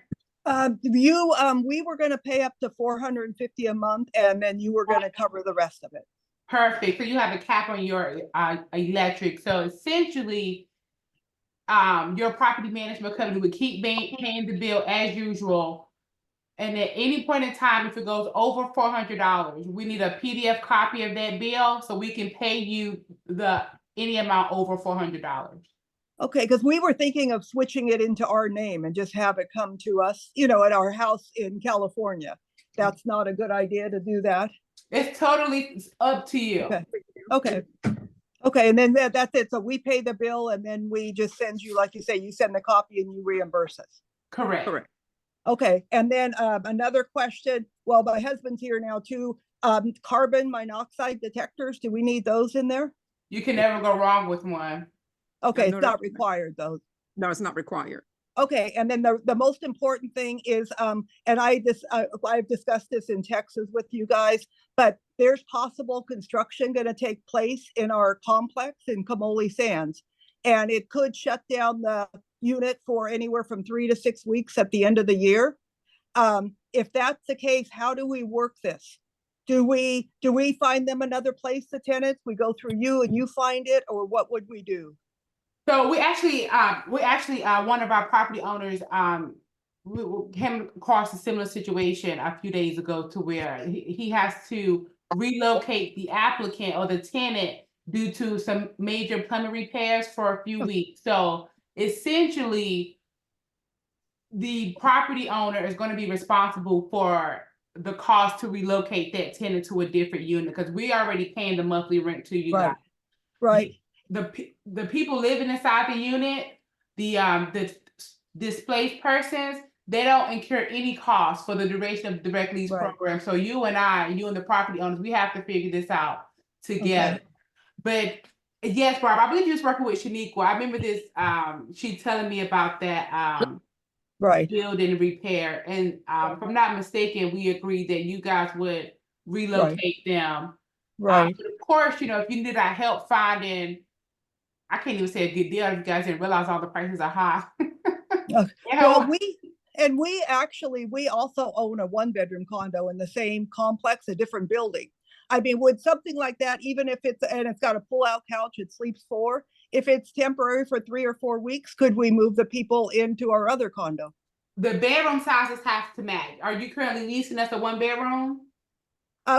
We were gonna pay up to $450 a month and then you were gonna cover the rest of it. Perfect. So you have a cap on your electric. So essentially, your property management company would keep paying the bill as usual. And at any point in time, if it goes over $400, we need a PDF copy of that bill so we can pay you any amount over $400. Okay, because we were thinking of switching it into our name and just have it come to us, you know, at our house in California. That's not a good idea to do that. It's totally up to you. Okay. Okay. Okay, and then that's it. So we pay the bill and then we just send you, like you say, you send the copy and you reimburse us. Correct. Correct. Okay, and then another question. Well, my husband's here now too. Carbon monoxide detectors, do we need those in there? You can never go wrong with one. Okay, no, it's not required though. No, it's not required. Okay, and then the most important thing is, and I've discussed this in Texas with you guys, but there's possible construction going to take place in our complex in Kamoli Sands, and it could shut down the unit for anywhere from 3 to 6 weeks at the end of the year. If that's the case, how do we work this? Do we find them another place, the tenants? We go through you and you find it, or what would we do? So we actually, one of our property owners, we came across a similar situation a few days ago to where he has to relocate the applicant or the tenant due to some major plumbing repairs for a few weeks. So essentially, the property owner is going to be responsible for the cost to relocate that tenant to a different unit because we already paying the monthly rent to you guys. Right. The people living inside the unit, the displaced persons, they don't incur any cost for the duration of the direct lease program. So you and the property owners, we have to figure this out together. Okay. But yes, Barb, I believe you was working with Shaniqua. I remember this, she telling me about that building repair. And if I'm not mistaken, we agreed that you guys would relocate them. Right. But of course, you know, if you need our help finding, I can't even say a good deal if you guys didn't realize all the prices are high. Well, we also own a 1-bedroom condo in the same complex, a different building. I mean, would something like that, even if it's got a pull-out couch, it sleeps 4, if it's temporary for 3 or 4 weeks, could we move the people into our other condo? The bedroom sizes have to match. Are you currently leasing us a 1-bedroom?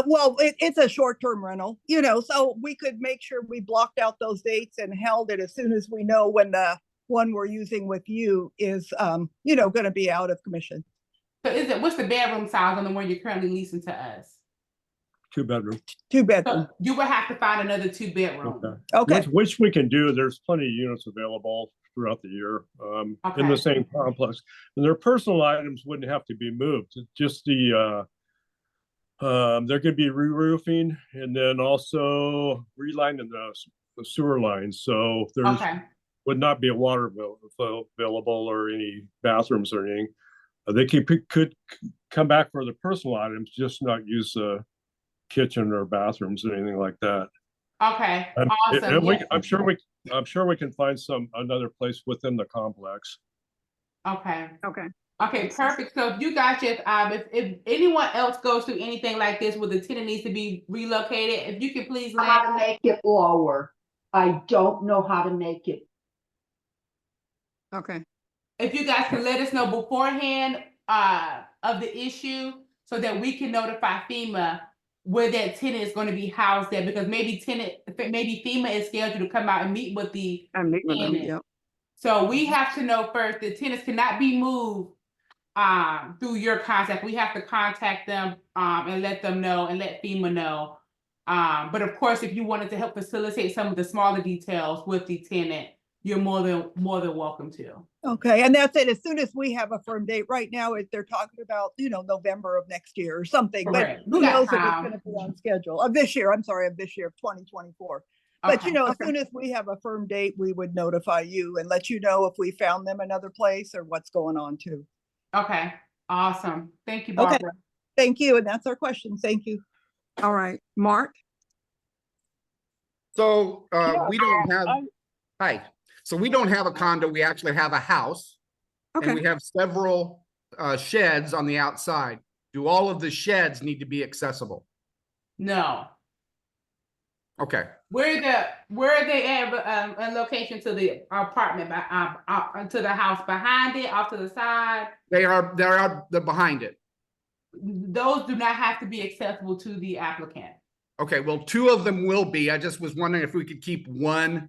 Well, it's a short-term rental, you know, so we could make sure we blocked out those dates and held it as soon as we know when the one we're using with you is, you know, going to be out of commission. So what's the bedroom size on the one you're currently leasing to us? 2-bedroom. 2-bedroom. So you would have to find another 2-bedroom. Okay. Which we can do. There's plenty of units available throughout the year in the same complex. And their personal items wouldn't have to be moved. Just the there could be re-roofing and then also relining the sewer lines. So there's would not be a water available or any bathrooms or anything. They could come back for the personal items, just not use the kitchen or bathrooms or anything like that. Okay, awesome. I'm sure we can find another place within the complex. Okay, perfect. So if you guys just, if anyone else goes through anything like this where the tenant needs to be relocated, if you could please let how to make it lower. I don't know how to make it. Okay. If you guys can let us know beforehand of the issue so that we can notify FEMA where that tenant is going to be housed at, because maybe FEMA is scheduled to come out and meet with the tenant. Yep. So we have to know first the tenants cannot be moved through your contact. We have to contact them and let them know and let FEMA know. But of course, if you wanted to help facilitate some of the smaller details with the tenant, you're more than welcome to. Okay, and that's it. As soon as we have a firm date, right now, they're talking about, November of next year or something, but Correct. who We got knows if it's time. gonna be on schedule, of this year, I'm sorry, of this year, of 2024. But as soon as we have a firm date, we would notify you and let you know if we found them another place or what's going on too. Okay, awesome. Thank you, Okay, Barbara. thank you, and that's our question. Thank you. All right, Mark? So we don't have, hi. So we don't have a condo, we actually have a house. And we have several sheds on the outside. Do all of the sheds need to be accessible? No. Okay. Where are they at in location to the apartment, to the house behind it, off to the side? They're behind it. Those do not have to be accessible to the applicant. Okay, well, 2 of them will be. I just was wondering if we could keep one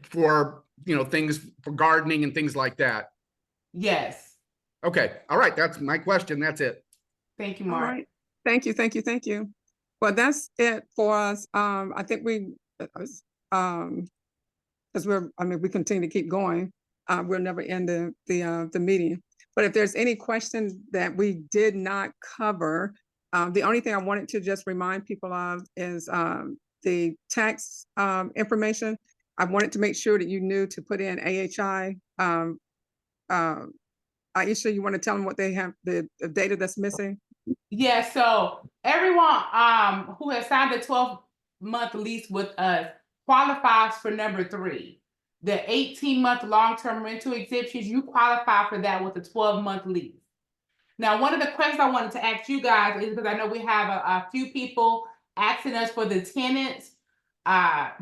for, things for gardening and things like that. Yes. Okay, all right, that's my question. That's it. Thank you, All Mark. right. Thank you. Well, that's it for us. I think we continue to keep going. We'll never end the meeting. But if there's any questions that we did not cover, the only thing I wanted to just remind people of is the tax information. I wanted to make sure that you knew to put in AHI. Aisha, you want to tell them what they have, the data that's missing? Yeah, so everyone who has signed a 12-month lease with us qualifies for number 3. The 18-month long-term rental exemptions, you qualify for that with a 12-month lease. Now, one of the questions I wanted to ask you guys is, because I know we have a few people asking us for the tenant's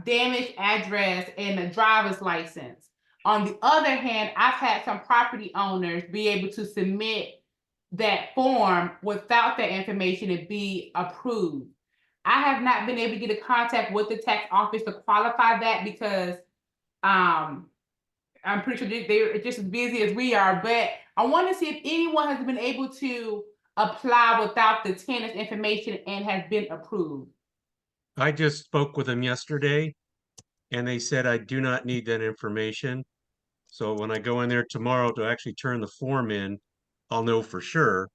damaged address and the driver's license. On the other hand, I've had some property owners be able to submit that form without that information and be approved. I have not been able to get in contact with the tax office to qualify that because I'm pretty sure they're just as busy as we are, but I want to see if anyone has been able to apply without the tenant's information and has been approved. I just spoke with them yesterday and they said I do not need that information. So when I go in there tomorrow to actually turn the form in, I'll know for sure.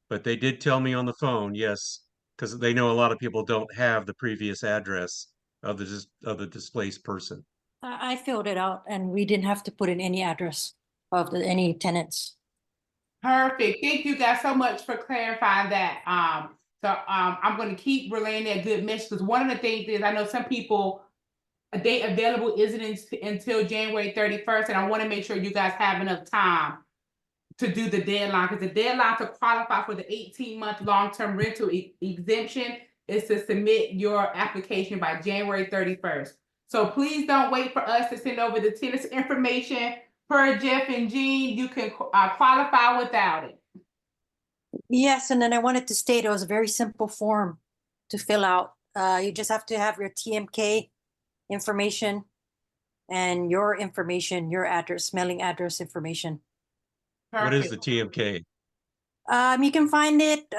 But they did tell me on the phone, yes, because they know a lot of people don't have the previous address of the displaced person. I filled it out and we didn't have to put in any address of any tenants. Perfect. Thank you guys so much for clarifying that. I'm going to keep relaying that good message, because one of the things is I know some people, a date available isn't until January 31st, and I want to make sure you guys have enough time to do the deadline, because the deadline to qualify for the 18-month long-term rental exemption is to submit your application by January 31st. So please don't wait for us to send over the tenant's information. Per Jeff and Jean, you can qualify without it. Yes, and then I wanted to state it was a very simple form to fill out. You just have to have your TMK information and your information, your address, mailing address information. What is the TMK? You can find it.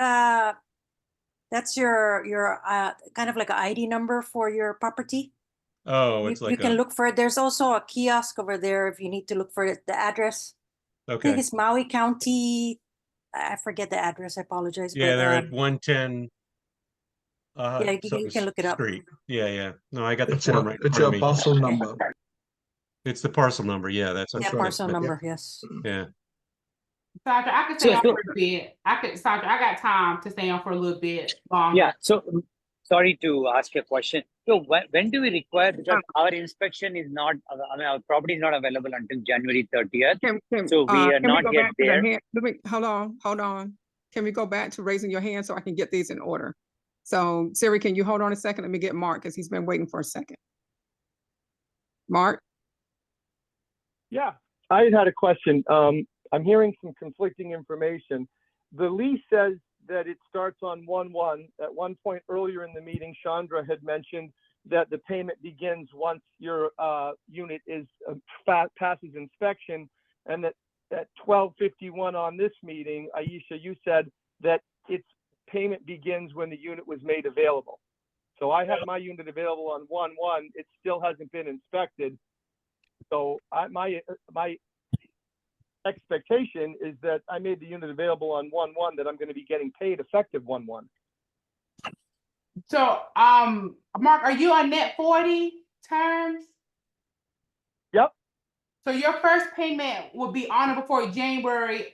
That's your kind of like an ID number for your property. Oh, it's You can look for it. There's also a kiosk over there if you need to look for it, the address. I think Okay. it's Maui County. I forget the address. I apologize. Yeah, but, they're at 110. Yeah, you can look it up. Street. Yeah. No, I got the It's form a, right in it's front a of me. parcel number. It's the parcel number. Yeah, that's Yeah, right. parcel number. Yes. Yeah. Sandra, I can stay on for a bit. Sandra, I got time to stay on for a little bit longer. Yeah, so sorry to ask a question. So when do we require, because our inspection is not, our property is not available until January 30th. So we are not yet there. Hold on. Can we go back to raising your hand so I can get these in order? So Siri, can you hold on a second? Let me get Mark, because he's been waiting for a second. Mark? Yeah, I had a question. I'm hearing some conflicting information. The lease says that it starts on 1/1. At one point earlier in the meeting, Chandra had mentioned that the payment begins once your unit is passes inspection, and at 12:51 on this meeting, Aisha, you said that its payment begins when the unit was made available. So I had my unit available on 1/1. It still hasn't been inspected. So my expectation is that I made the unit available on 1/1, that I'm going to be getting paid effective 1/1. So, Mark, are you on net 40 terms? Yep. So your first payment will be on or before February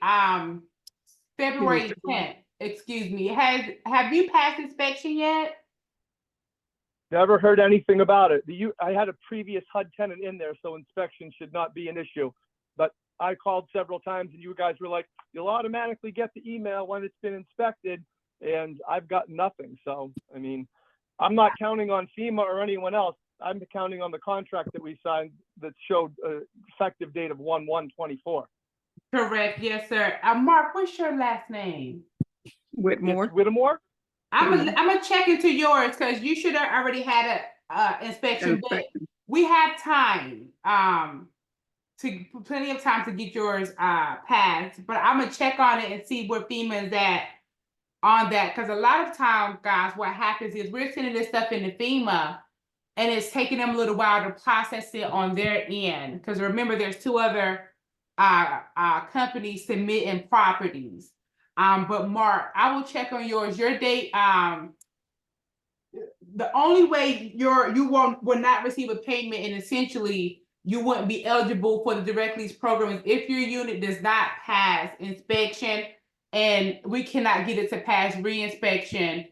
10th, excuse me. Have you passed inspection yet? Never heard anything about it. I had a previous HUD tenant in there, so inspection should not be an issue. But I called several times and you guys were like, you'll automatically get the email when it's been inspected, and I've got nothing. So, I mean, I'm not counting on FEMA or anyone else. I'm counting on the contract that we signed that showed effective date of 1/1/24. Correct, yes, sir. Mark, what's your last name? Whitmore. It's Whittemore? I'm gonna check into yours because you should have already had a inspection, but we have time, plenty of time to get yours passed. But I'm gonna check on it and see where FEMA is at on that, because a lot of times, guys, what happens is we're sending this stuff into FEMA and it's taking them a little while to process it on their end. Because remember, there's two other companies submitting properties. But Mark, I will check on yours. Your date, the only way you will not receive a payment, and essentially you wouldn't be eligible for the direct lease program, is if your unit does not pass inspection, and we cannot get it to pass re-inspection,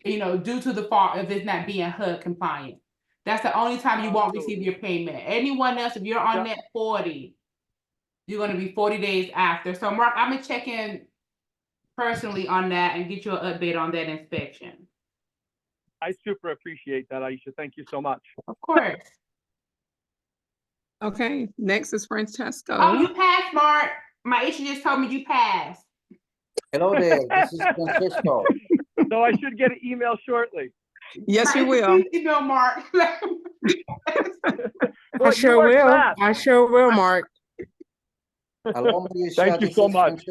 due to the fault of it not being HUD compliant. That's the only time you won't receive your payment. Anyone else, if you're on net 40, you're going to be 40 days after. So Mark, I'm gonna check in personally on that and get you an update on that inspection. I super appreciate that, Aisha. Thank you so much. Of course. Okay, next is Francesco. Oh, you passed, Mark. Maisha just told me you passed. Hello there, this is Francisco. So I should get an email shortly. Yes, you will. Email Mark. I sure will. I sure will, Mark. Thank you so much.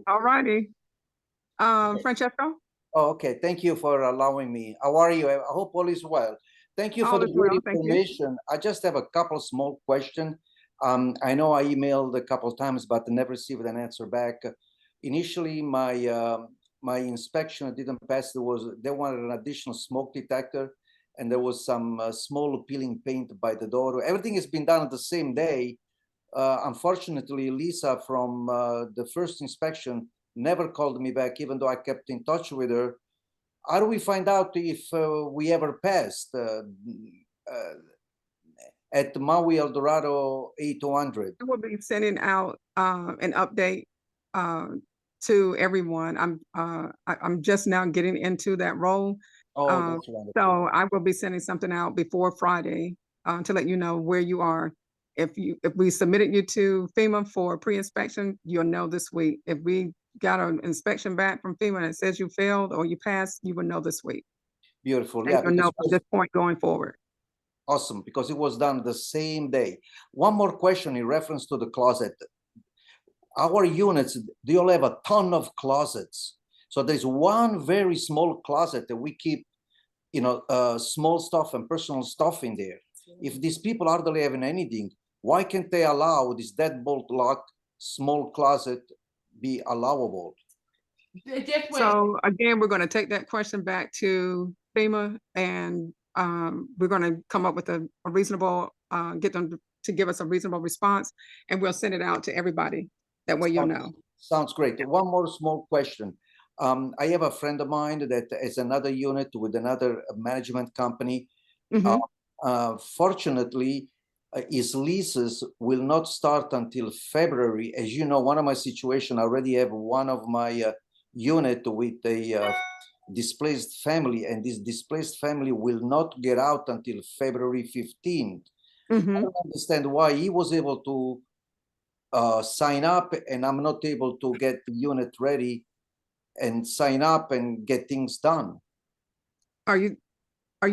All righty. Francesco? Oh, okay. Thank you for allowing me. How are you? I hope all is well. Thank you for the great information. I just have a couple small questions. I know I emailed a couple times, but never received an answer back. Initially, my inspection didn't pass. They wanted an additional smoke detector, and there was some small peeling paint by the door. Everything has been done on the same day. Unfortunately, Lisa from the first inspection never called me back, even though I kept in touch with her. How do we find out if we ever passed at Maui Eldorado 8200? I will be sending out an update to everyone. I'm just now getting into that role. Oh, that's wonderful. So I will be sending something out before Friday to let you know where you are. If we submitted you to FEMA for pre-inspection, you'll know this week. If we got an inspection back from FEMA that says you failed or you passed, you will know this week. Beautiful. And Yeah. you'll know from this point going forward. Awesome, because it was done the same day. One more question in reference to the closet. Our units, they all have a ton of closets. So there's one very small closet that we keep, small stuff and personal stuff in there. If these people hardly having anything, why can't they allow this deadbolt lock small closet be allowable? So again, we're going to take that question back to FEMA, and we're going to come up with a reasonable, get them to give us a reasonable response, and we'll send it out to everybody. That way you'll know. Sounds great. One more small question. I have a friend of mine that has another unit with another management company. Fortunately, his leases will not start until February. As you know, one of my situations, I already have one of my unit with a displaced family, and this displaced family will not get out until February 15th. I don't understand why he was able to sign up and I'm not able to get the unit ready and sign up and get things done. Are you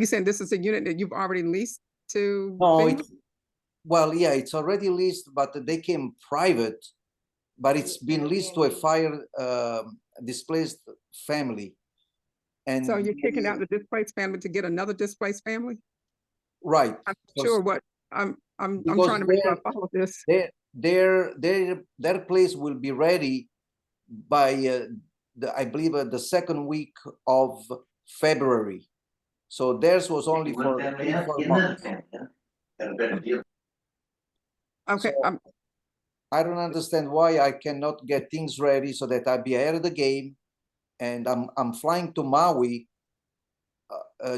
saying this is a unit that you've already leased to? No, well, yeah, it's already leased, but they came private but it's been leased to a fire displaced family. And So you're kicking out the displaced family to get another displaced family? right. I'm sure what I'm Because trying to make sure I follow this. Their place will be ready by I believe the second week of February. So theirs was only for 3-4 months. Okay. So I don't understand why I cannot get things ready so that I'll be ahead of the game. And I'm flying to Maui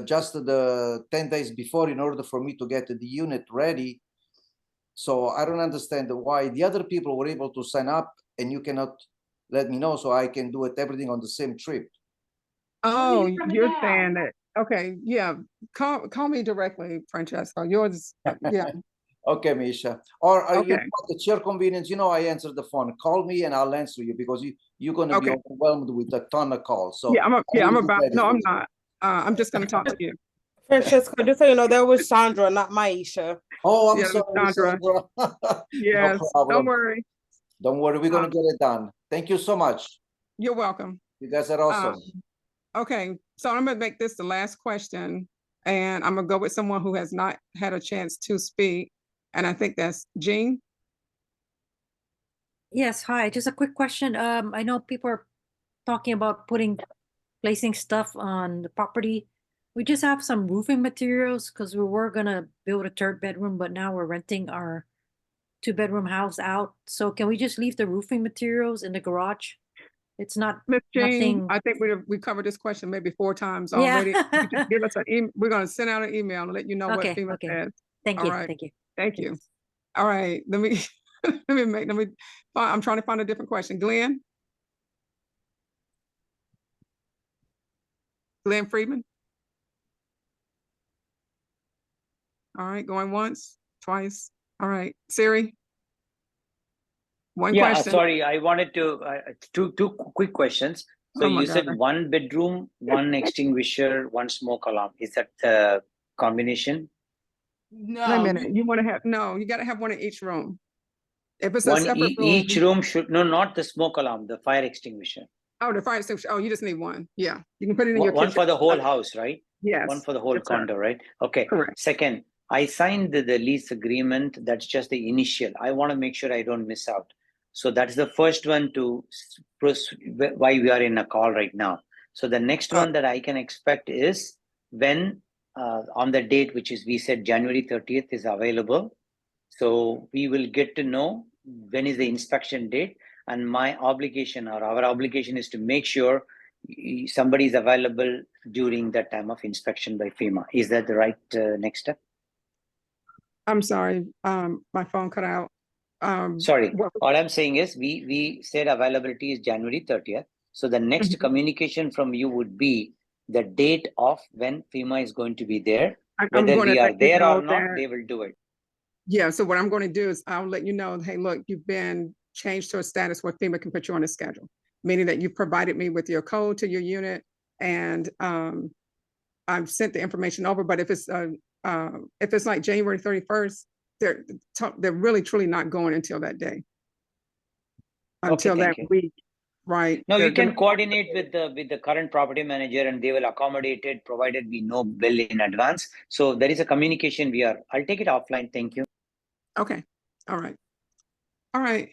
just the 10 days before in order for me to get the unit ready. So I don't understand why the other people were able to sign up and you cannot let me know so I can do it everything on the same trip. Oh, you're saying that. Okay, yeah. Call me directly, Francesco. Yours, yeah. Okay, Misha. Or Okay. you know, at your convenience, you know, I answer the phone. Call me and I'll answer you because you're going to be Okay. overwhelmed with a ton of calls. So Yeah, I'm will be about, ready no, for I'm you. not. I'm just gonna talk to you. Francesca, just so you know, that was Sandra, not Maisha. Oh, I'm Yeah, sorry, Sandra. Sandra. Yes, No don't problem. worry. Don't worry, we're going to get it done. Thank you so much. You're welcome. You guys are awesome. Okay, so I'm gonna make this the last question, and I'm gonna go with someone who has not had a chance to speak, and I think that's Jean. Yes, hi, just a quick question. I know people are talking about placing stuff on the property. We just have some roofing materials because we were gonna build a 3rd bedroom, but now we're renting our 2-bedroom house out. So can we just leave the roofing materials in the garage? It's not Miss Jean, nothing. I think we covered this question maybe 4 times Yeah. already. You just give us an email. We're gonna send out an email and let you know what FEMA says. Thank All you, right. thank you. Thank you. All right, let me I'm trying to find a different question. Glenn Friedman. All right, going once, twice. All right, Siri. One Yeah, question. sorry, I wanted to, two quick questions. So Oh my you said God. 1 bedroom, 1 extinguisher, 1 smoke alarm. Is that the combination? Wait a No, minute, you wanna have, no, you gotta have one in each room. If it's a One separate room. each room should, no, not the smoke alarm, the fire extinguisher. Oh, the fire extinguisher. Oh, you just need one. Yeah, you can put it in your One kitchen. for the whole house, right? Yes. One for the whole Yes, sir. condo, right? Okay. Correct. Second, I signed the lease agreement. That's just the initial. I want to make sure I don't miss out. So that's the first one to why we are in a call right now. So the next one that I can expect is when on the date, which is we said January 30th is available. So we will get to know when is the inspection date, and my obligation or our obligation is to make sure somebody is available during that time of inspection by FEMA. Is that the right next step? I'm sorry, my phone cut out. Sorry, all I'm saying is we said availability is January 30th. So the next communication from you would be the date of when FEMA is going to be there. Whether we are there or not, they will do it. Yeah, so what I'm going to do is I'll let you know, hey, look, you've been changed to a status where FEMA can put you on a schedule, meaning that you've provided me with your code to your unit, and I've sent the information over. But if it's like January 31st, they're really truly not going until that day, until that week, right? No, you can coordinate with the current property manager, and they will accommodate it, provided we know bill in advance. So there is a communication. I'll take it offline. Thank you. Okay. All right. All right.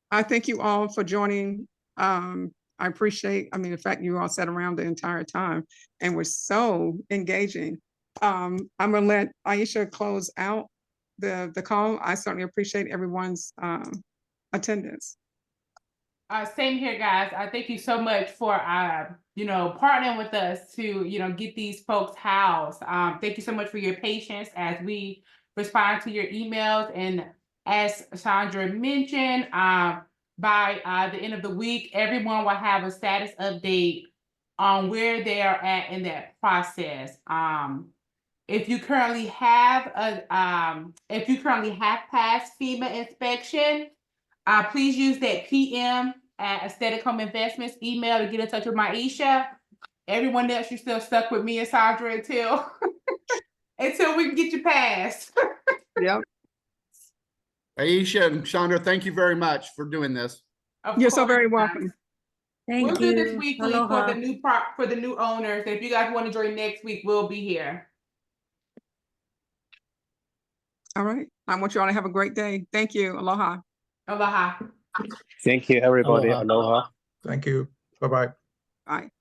I thank you all for joining. I appreciate, the fact you all sat around the entire time and were so engaging. I'm gonna let Aisha close out the call. I certainly appreciate everyone's attendance. Same here, guys. I thank you so much for partnering with us to get these folks housed. Thank you so much for your patience as we respond to your emails. And as Sandra mentioned, by the end of the week, everyone will have a status update on where they are at in that process. If you currently have passed FEMA inspection, please use that PM at Aesthetic Home Investments email to get in touch with Maisha. Everyone else, you're still stuck with me and Sandra until we can get you passed. Yep. Aisha and Chandra, thank you very much for doing this. You're so very welcome. We'll Thank do this you. weekly for Aloha. the new for the new owners. If you guys want to join next week, we'll be here. All right. I want you all to have a great day. Thank you. Aloha. Aloha. Thank you, everybody. Aloha. Aloha. Thank you. Bye-bye. Bye.